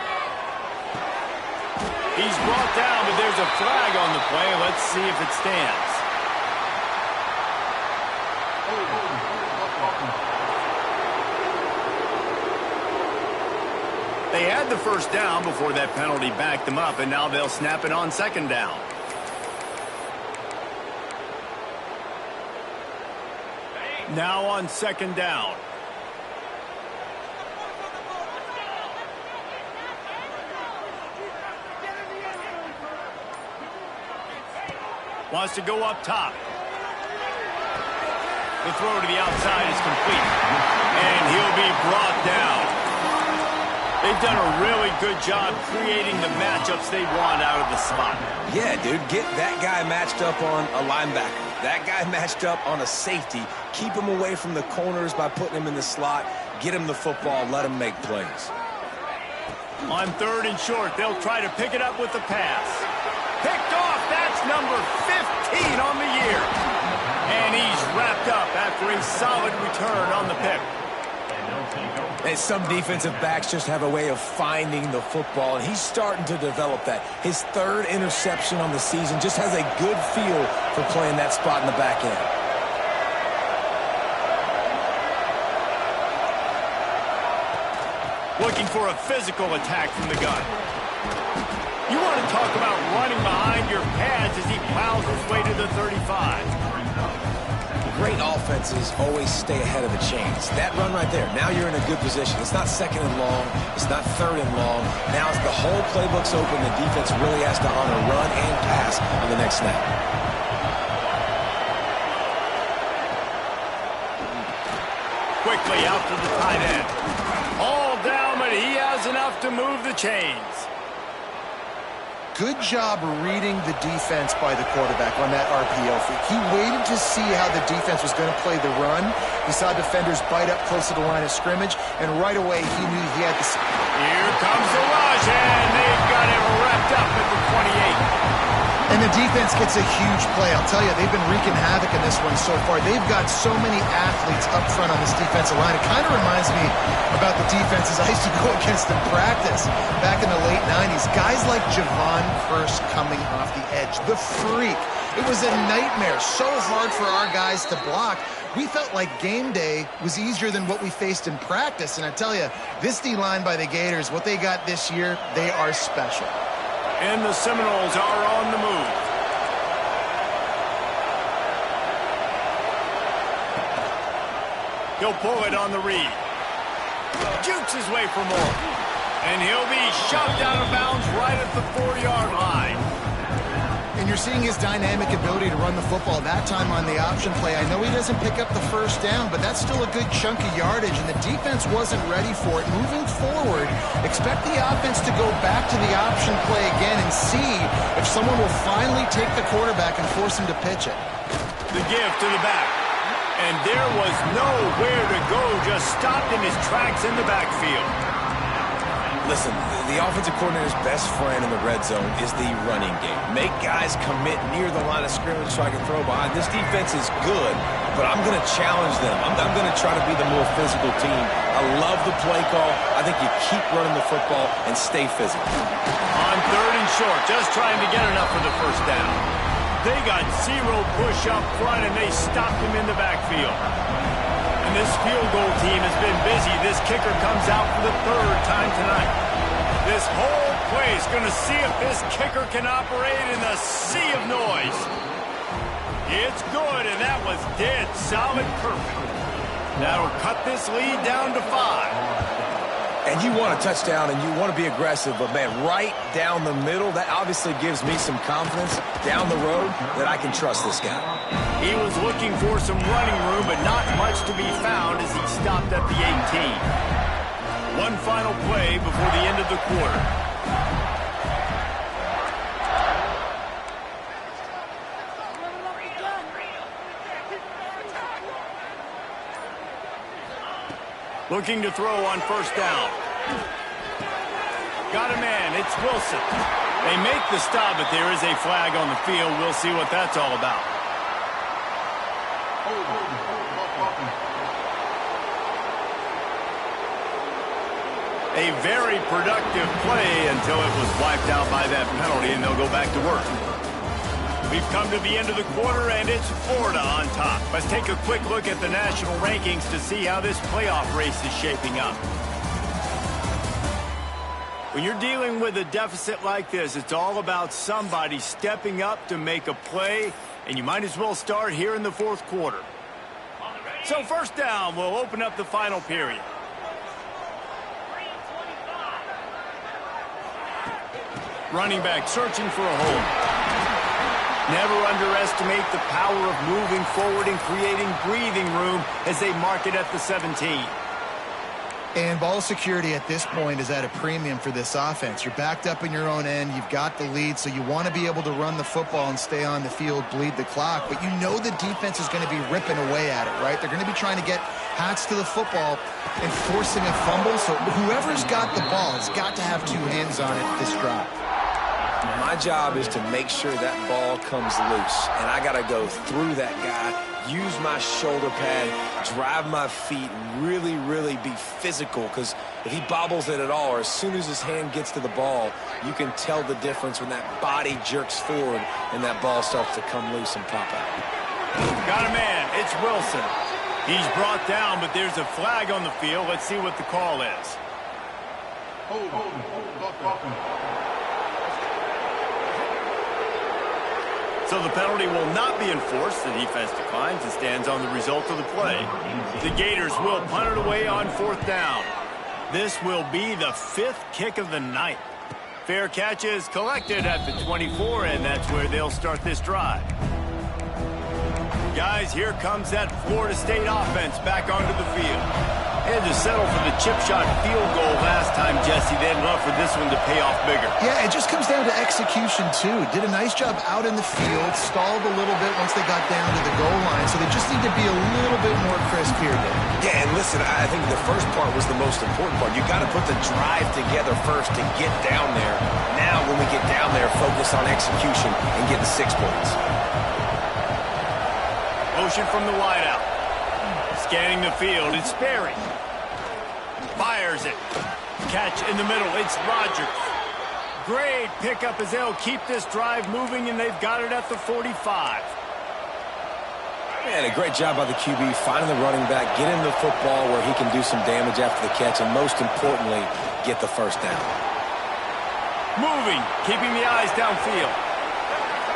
He's brought down, but there's a flag on the play. Let's see if it stands. They had the 1st down before that penalty backed them up, and now they'll snap it on 2nd down. Now on 2nd down. Wants to go up top. The throw to the outside is complete. And he'll be brought down. They've done a really good job creating the matchups they want out of the slot. Yeah, dude, get that guy matched up on a linebacker. That guy matched up on a safety. Keep him away from the corners by putting him in the slot. Get him the football. Let him make plays. On 3rd and short, they'll try to pick it up with the pass. Picked off. That's number 15 on the year. And he's wrapped up after a solid return on the pick. And some defensive backs just have a way of finding the football, and he's starting to develop that. His 3rd interception on the season, just has a good feel for playing that spot in the back end. Looking for a physical attack from the gun. You want to talk about running behind your pads as he plows his way to the 35. Great offenses always stay ahead of the chains. That run right there, now you're in a good position. It's not 2nd and long. It's not 3rd and long. Now as the whole playbook's open, the defense really has to honor run and pass on the next snap. Quickly out to the tight end. All down, but he has enough to move the chains. Good job reading the defense by the quarterback on that RPO feed. He waited to see how the defense was going to play the run. He saw defenders bite up close to the line of scrimmage, and right away he knew he had to... Here comes the rush, and they've got it wrapped up at the 28. And the defense gets a huge play. I'll tell you, they've been wreaking havoc in this one so far. They've got so many athletes up front on this defensive line. It kind of reminds me about the defenses I used to go against in practice back in the late 90s. Guys like Javon Curse coming off the edge. The freak. It was a nightmare. So hard for our guys to block. We felt like game day was easier than what we faced in practice. And I tell you, this D-line by the Gators, what they got this year, they are special. And the Seminoles are on the move. He'll pull it on the read. Jukes his way for more. And he'll be shoved out of bounds right at the 4-yard line. And you're seeing his dynamic ability to run the football. That time on the option play, I know he doesn't pick up the 1st down, but that's still a good chunk of yardage, and the defense wasn't ready for it. Moving forward, expect the offense to go back to the option play again and see if someone will finally take the quarterback and force him to pitch it. The give to the back. And there was nowhere to go, just stopped in his tracks in the backfield. Listen, the offensive coordinator's best friend in the red zone is the running game. Make guys commit near the line of scrimmage so I can throw behind. This defense is good, but I'm going to challenge them. I'm going to try to be the more physical team. I love the play call. I think you keep running the football and stay physical. On 3rd and short, just trying to get enough for the 1st down. They got 0 push up front, and they stopped him in the backfield. And this field goal team has been busy. This kicker comes out for the 3rd time tonight. This whole place going to see if this kicker can operate in the sea of noise. It's good, and that was dead solid perfect. That'll cut this lead down to 5. And you want a touchdown, and you want to be aggressive, but, man, right down the middle, that obviously gives me some confidence down the road that I can trust this guy. He was looking for some running room, but not much to be found as he stopped at the 18. One final play before the end of the quarter. Looking to throw on 1st down. Got a man. It's Wilson. They make the stop, but there is a flag on the field. We'll see what that's all about. A very productive play until it was wiped out by that penalty, and they'll go back to work. We've come to the end of the quarter, and it's Florida on top. Let's take a quick look at the national rankings to see how this playoff race is shaping up. When you're dealing with a deficit like this, it's all about somebody stepping up to make a play, and you might as well start here in the 4th quarter. So 1st down will open up the final period. Running back searching for a hole. Never underestimate the power of moving forward and creating breathing room as they mark it at the 17. And ball security at this point is at a premium for this offense. You're backed up in your own end. You've got the lead, so you want to be able to run the football and stay on the field, bleed the clock. But you know the defense is going to be ripping away at it, right? They're going to be trying to get hats to the football and forcing a fumble. So whoever's got the ball has got to have two hands on it this drive. My job is to make sure that ball comes loose, and I got to go through that guy, use my shoulder pad, drive my feet, really, really be physical, because if he bobbles it at all, or as soon as his hand gets to the ball, you can tell the difference when that body jerks forward and that ball starts to come loose and pop out. Got a man. It's Wilson. He's brought down, but there's a flag on the field. Let's see what the call is. So the penalty will not be enforced. The defense declines and stands on the result of the play. The Gators will punt it away on 4th down. This will be the 5th kick of the night. Fair catch is collected at the 24, and that's where they'll start this drive. Guys, here comes that Florida State offense back onto the field. They had to settle for the chip shot field goal last time, Jesse. They'd love for this one to pay off bigger. Yeah, it just comes down to execution, too. Did a nice job out in the field, stalled a little bit once they got down to the goal line, so they just need to be a little bit more crisp here, Dave. Yeah, and listen, I think the first part was the most important part. You got to put the drive together first to get down there. Now, when we get down there, focus on execution and getting 6 points. Motion from the wideout. Scanning the field, it's Sperry. Fires it. Catch in the middle, it's Rogers. Great pickup as they'll keep this drive moving, and they've got it at the 45. Man, a great job by the QB, finding the running back, get him the football where he can do some damage after the catch, and most importantly, get the first down. Moving, keeping the eyes downfield.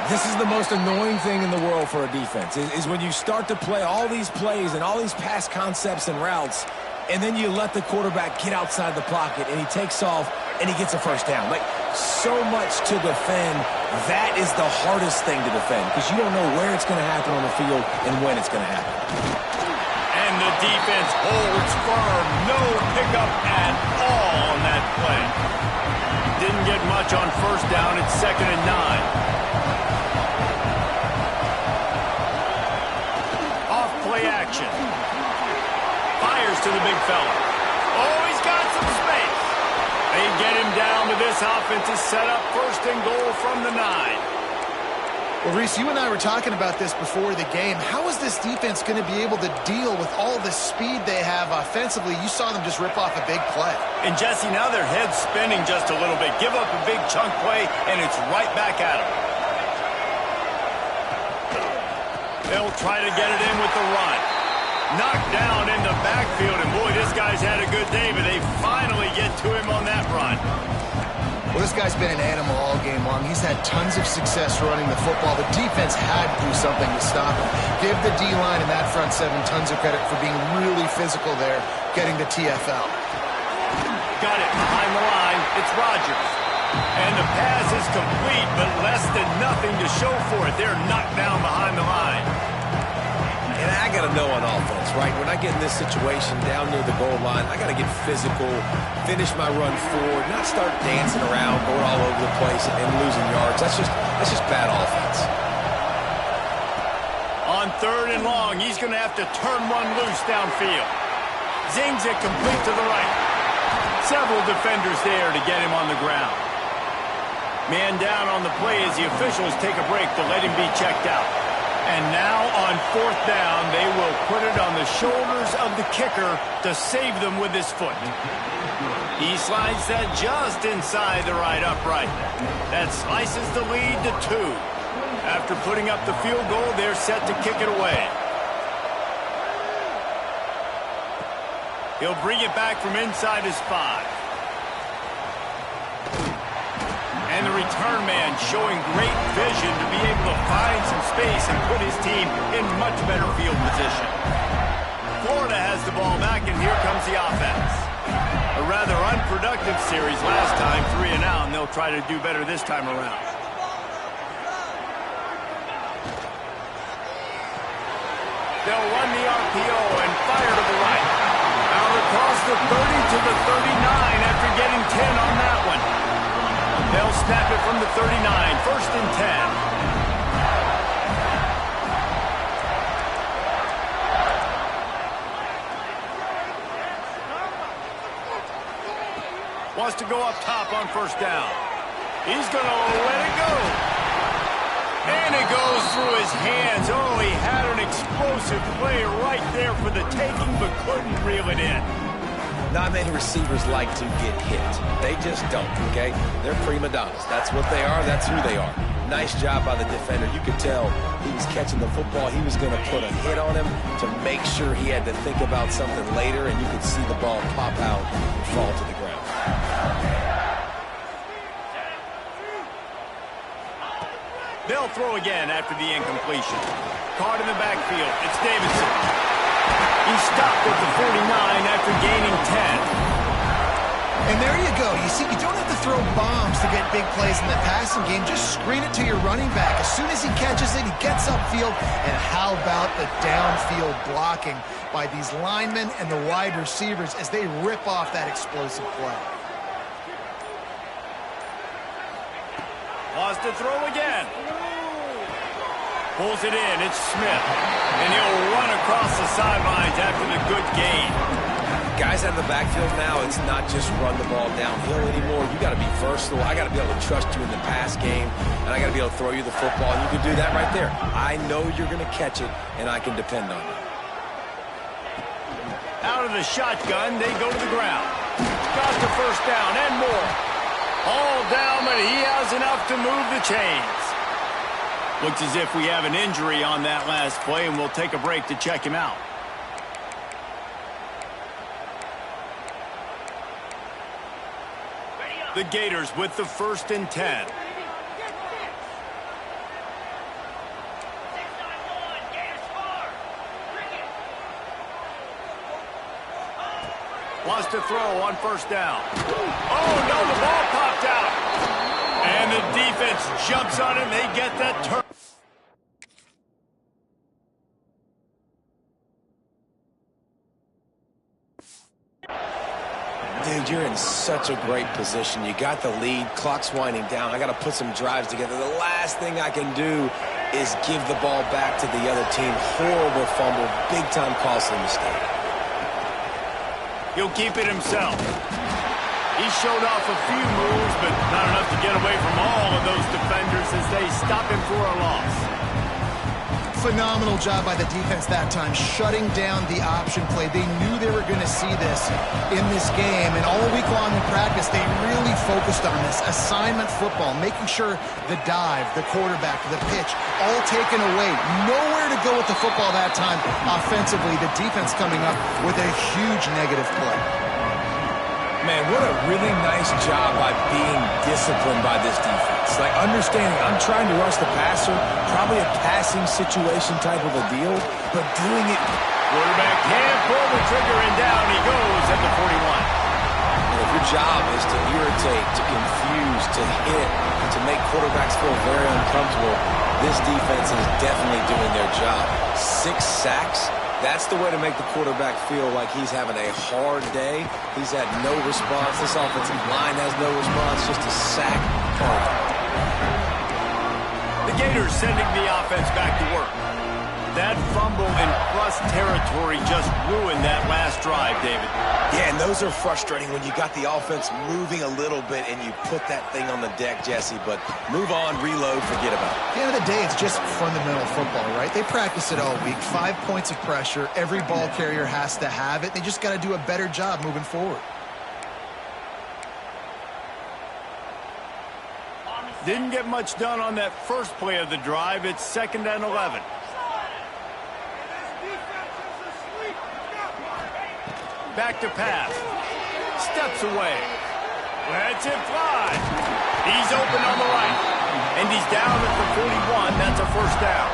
This is the most annoying thing in the world for a defense, is when you start to play all these plays and all these pass concepts and routes, and then you let the quarterback get outside the pocket, and he takes off, and he gets a first down. Like, so much to defend. That is the hardest thing to defend, because you don't know where it's going to happen on the field and when it's going to happen. And the defense holds firm. No pickup at all on that play. Didn't get much on first down. It's 2nd and 9. Play action. Fires to the big fella. Oh, he's got some space. They get him down, but this offense is set up 1st and goal from the 9. Well, Reese, you and I were talking about this before the game. How is this defense going to be able to deal with all the speed they have offensively? You saw them just rip off a big play. And, Jesse, now their head's spinning just a little bit. Give up a big chunk play, and it's right back at them. They'll try to get it in with the run. Knocked down in the backfield, and boy, this guy's had a good day, but they finally get to him on that run. Well, this guy's been an animal all game long. He's had tons of success running the football. The defense had to do something to stop him. Give the D-line and that front 7 tons of credit for being really physical there, getting the TFL. Got it behind the line. It's Rogers. And the pass is complete, but less than nothing to show for it. They're knocked down behind the line. And I got to know on offense, right? When I get in this situation down near the goal line, I got to get physical, finish my run forward, not start dancing around, going all over the place and losing yards. That's just bad offense. On 3rd and long, he's going to have to turn one loose downfield. Zings it complete to the right. Several defenders there to get him on the ground. Man down on the play as the officials take a break to let him be checked out. And now on 4th down, they will put it on the shoulders of the kicker to save them with his foot. He slides that just inside the right upright. That slices the lead to 2. After putting up the field goal, they're set to kick it away. He'll bring it back from inside his 5. And the return man showing great vision to be able to find some space and put his team in much better field position. Florida has the ball back, and here comes the offense. A rather unproductive series last time, 3 and out, and they'll try to do better this time around. They'll run the RPO and fire to the right. Out across the 30 to the 39 after getting 10 on that one. They'll snap it from the 39, 1st and 10. Wants to go up top on 1st down. He's going to let it go. And it goes through his hands. Oh, he had an explosive play right there for the taking, but couldn't reel it in. Not many receivers like to get hit. They just don't, okay? They're prima donnas. That's what they are. That's who they are. Nice job by the defender. You could tell he was catching the football. He was going to put a hit on him to make sure he had to think about something later, and you could see the ball pop out and fall to the ground. They'll throw again after the incompletion. Caught in the backfield. It's Davidson. He's stopped at the 49 after gaining 10. And there you go. You see, you don't have to throw bombs to get big plays in the passing game. Just screen it to your running back. As soon as he catches it, he gets upfield. And how about the downfield blocking by these linemen and the wide receivers as they rip off that explosive play? Wants to throw again. Pulls it in. It's Smith. And he'll run across the sidelines after the good gain. Guys out of the backfield now, it's not just run the ball downhill anymore. You got to be versatile. I got to be able to trust you in the pass game, and I got to be able to throw you the football. And you can do that right there. I know you're going to catch it, and I can depend on you. Out of the shotgun, they go to the ground. Got the 1st down and more. All down, but he has enough to move the chains. Looks as if we have an injury on that last play, and we'll take a break to check him out. The Gators with the 1st and 10. Wants to throw on 1st down. Oh, no, the ball popped out. And the defense jumps on him. They get that turn. Dude, you're in such a great position. You got the lead. Clock's winding down. I got to put some drives together. The last thing I can do is give the ball back to the other team. Horrible fumble. Big-time costly mistake. He'll keep it himself. He showed off a few moves, but not enough to get away from all of those defenders as they stop him for a loss. Phenomenal job by the defense that time, shutting down the option play. They knew they were going to see this in this game, and all week long in practice, they really focused on this. Assignment football, making sure the dive, the quarterback, the pitch, all taken away. Nowhere to go with the football that time offensively. The defense coming up with a huge negative play. Man, what a really nice job by being disciplined by this defense. Like, understanding I'm trying to rush the passer, probably a passing situation type of a deal, but doing it. Quarterback can't pull the trigger, and down he goes at the 41. And if your job is to irritate, to confuse, to hit, to make quarterbacks feel very uncomfortable, this defense is definitely doing their job. 6 sacks. That's the way to make the quarterback feel like he's having a hard day. He's had no response. This offensive line has no response, just a sack party. The Gators sending the offense back to work. That fumble in plus territory just ruined that last drive, David. Yeah, and those are frustrating when you got the offense moving a little bit and you put that thing on the deck, Jesse. But move on, reload, forget about it. At the end of the day, it's just fundamental football, right? They practice it all week. 5 points of pressure. Every ball carrier has to have it. They just got to do a better job moving forward. Didn't get much done on that first play of the drive. It's 2nd and 11. Back to pass. Steps away. Lets it fly. He's open on the right. And he's down at the 41. That's a 1st down.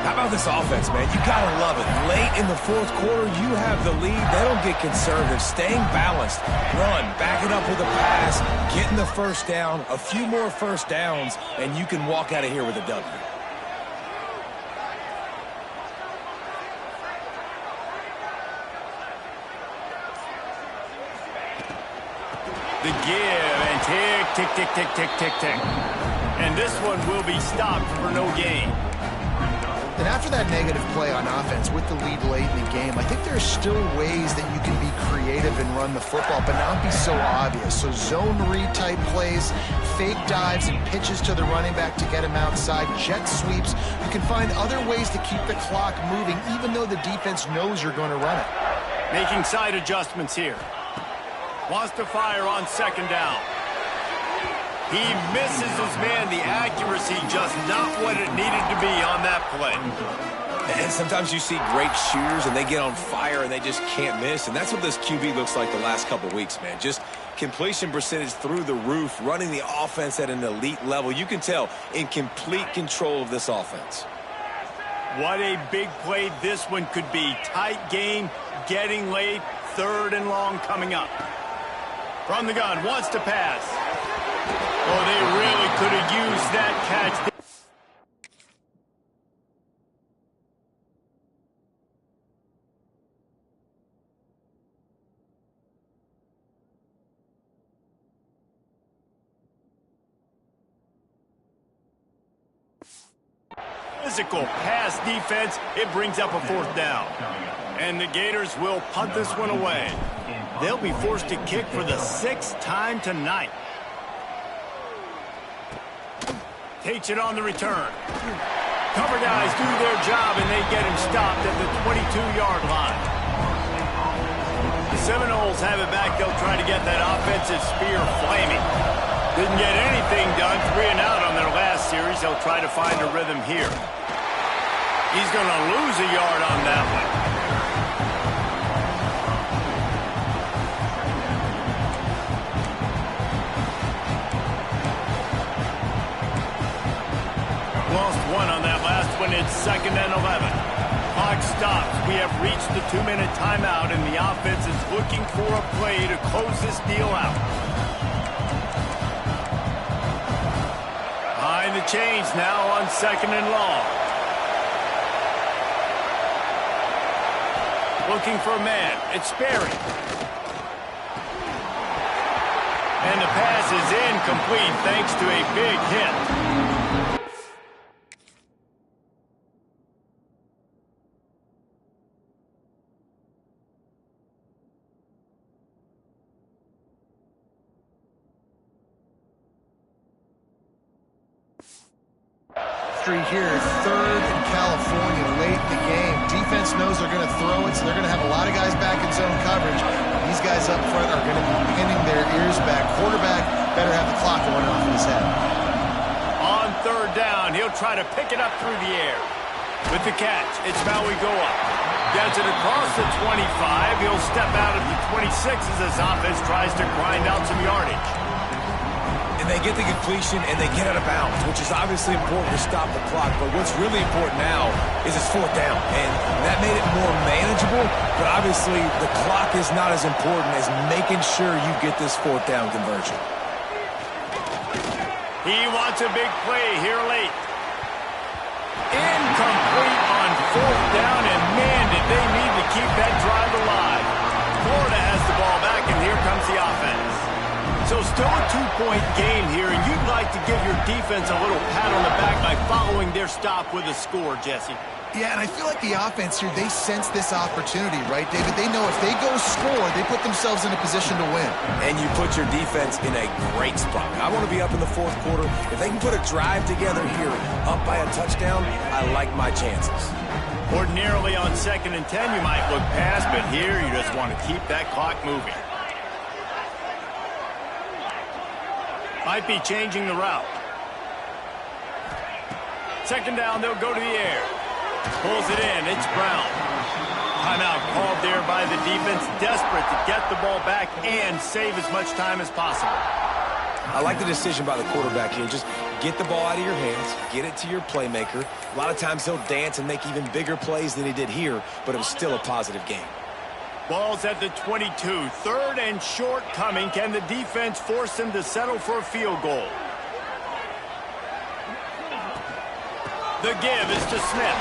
How about this offense, man? You got to love it. Late in the 4th quarter, you have the lead. They don't get conservative. Staying balanced. Run. Back it up with a pass. Getting the 1st down. A few more 1st downs, and you can walk out of here with a W. The give, and tick, tick, tick, tick, tick, tick, tick. And this one will be stopped for no gain. And after that negative play on offense with the lead late in the game, I think there are still ways that you can be creative and run the football, but not be so obvious. So zone read type plays, fake dives and pitches to the running back to get him outside, jet sweeps. You can find other ways to keep the clock moving, even though the defense knows you're going to run it. Making side adjustments here. Wants to fire on second down. He misses his man. The accuracy just not what it needed to be on that play. And sometimes you see great shooters and they get on fire and they just can't miss. And that's what this QB looks like the last couple weeks, man. Just completion percentage through the roof, running the offense at an elite level. You can tell in complete control of this offense. What a big play this one could be. Tight game, getting late, 3rd and long coming up. From the gun, wants to pass. Oh, they really could have used that catch. Physical pass defense, it brings up a 4th down. And the Gators will punt this one away. They'll be forced to kick for the 6th time tonight. Takes it on the return. Cover guys do their job, and they get him stopped at the 22-yard line. The Seminoles have it back. They'll try to get that offensive spear flaming. Didn't get anything done. 3 and out on their last series. They'll try to find a rhythm here. He's going to lose a yard on that one. Lost 1 on that last one. It's 2nd and 11. Clock stops. We have reached the 2-minute timeout, and the offense is looking for a play to close this deal out. Behind the chains now on 2nd and long. Looking for a man. It's Sperry. And the pass is incomplete thanks to a big hit. Here, 3rd in California, late in the game. Defense knows they're going to throw it, so they're going to have a lot of guys back in zone coverage. These guys up front are going to be pinning their ears back. Quarterback better have the clock going off in his head. On 3rd down, he'll try to pick it up through the air. With the catch, it's Maui go up. Gets it across the 25. He'll step out of the 26 as his offense tries to grind out some yardage. And they get the completion, and they get out of bounds, which is obviously important to stop the clock. But what's really important now is it's 4th down. And that made it more manageable, but obviously the clock is not as important as making sure you get this 4th down conversion. He wants a big play here late. Incomplete on 4th down, and man, did they need to keep that drive alive. Florida has the ball back, and here comes the offense. So still a 2-point game here, and you'd like to give your defense a little pat on the back by following their stop with a score, Jesse. Yeah, and I feel like the offense here, they sense this opportunity, right, David? They know if they go score, they put themselves in a position to win. And you put your defense in a great spot. I want to be up in the 4th quarter. If they can put a drive together here, up by a touchdown, I like my chances. Ordinarily on 2nd and 10, you might look past, but here you just want to keep that clock moving. Might be changing the route. 2nd down, they'll go to the air. Pulls it in, it's Brown. Timeout called there by the defense, desperate to get the ball back and save as much time as possible. I like the decision by the quarterback here. Just get the ball out of your hands, get it to your playmaker. A lot of times he'll dance and make even bigger plays than he did here, but it was still a positive game. Ball's at the 22. 3rd and short coming. Can the defense force him to settle for a field goal? The give is to Smith.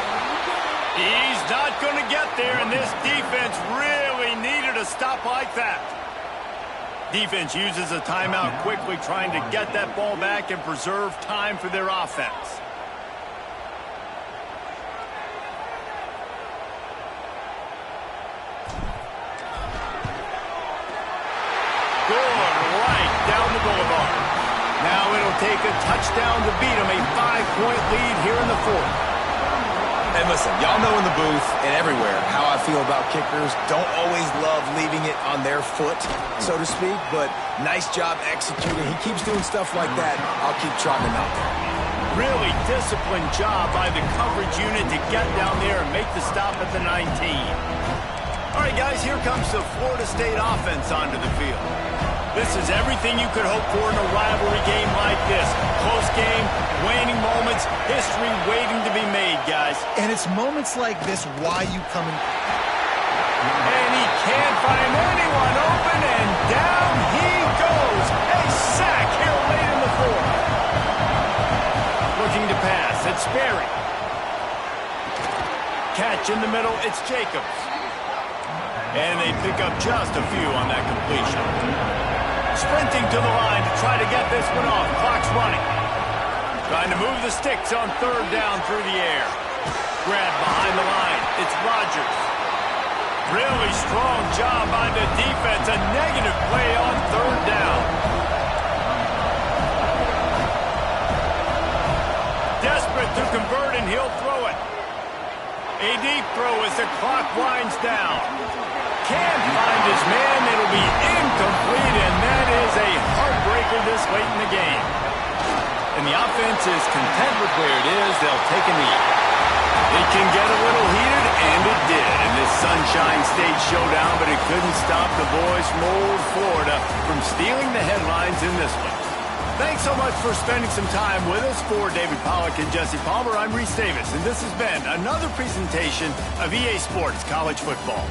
He's not going to get there, and this defense really needed a stop like that. Defense uses a timeout quickly, trying to get that ball back and preserve time for their offense. Good, right down the boulevard. Now it'll take a touchdown to beat them, a 5-point lead here in the fourth. And listen, y'all know in the booth and everywhere how I feel about kickers. Don't always love leaving it on their foot, so to speak, but nice job executing. He keeps doing stuff like that. I'll keep trotting him out there. Really disciplined job by the coverage unit to get down there and make the stop at the 19. All right, guys, here comes the Florida State offense onto the field. This is everything you could hope for in a rivalry game like this. Close game, waning moments, history waiting to be made, guys. And it's moments like this why you come in. And he can't find anyone open, and down he goes. A sack here late in the fourth. Looking to pass, it's Sperry. Catch in the middle, it's Jacobs. And they pick up just a few on that completion. Sprinting to the line to try to get this one off. Clock's running. Trying to move the sticks on third down through the air. Grab behind the line. It's Rodgers. Really strong job by the defense. A negative play on third down. Desperate to convert, and he'll throw it. A deep throw as the clock winds down. Can't find his man. It'll be incomplete, and that is a heartbreaker this late in the game. And the offense is content with where it is. They'll take a knee. It can get a little heated, and it did in this Sunshine State showdown, but it couldn't stop the boys from old Florida from stealing the headlines in this one. Thanks so much for spending some time with us. For David Pollack and Jesse Palmer, I'm Reese Davis, and this has been another presentation of EA Sports College Football.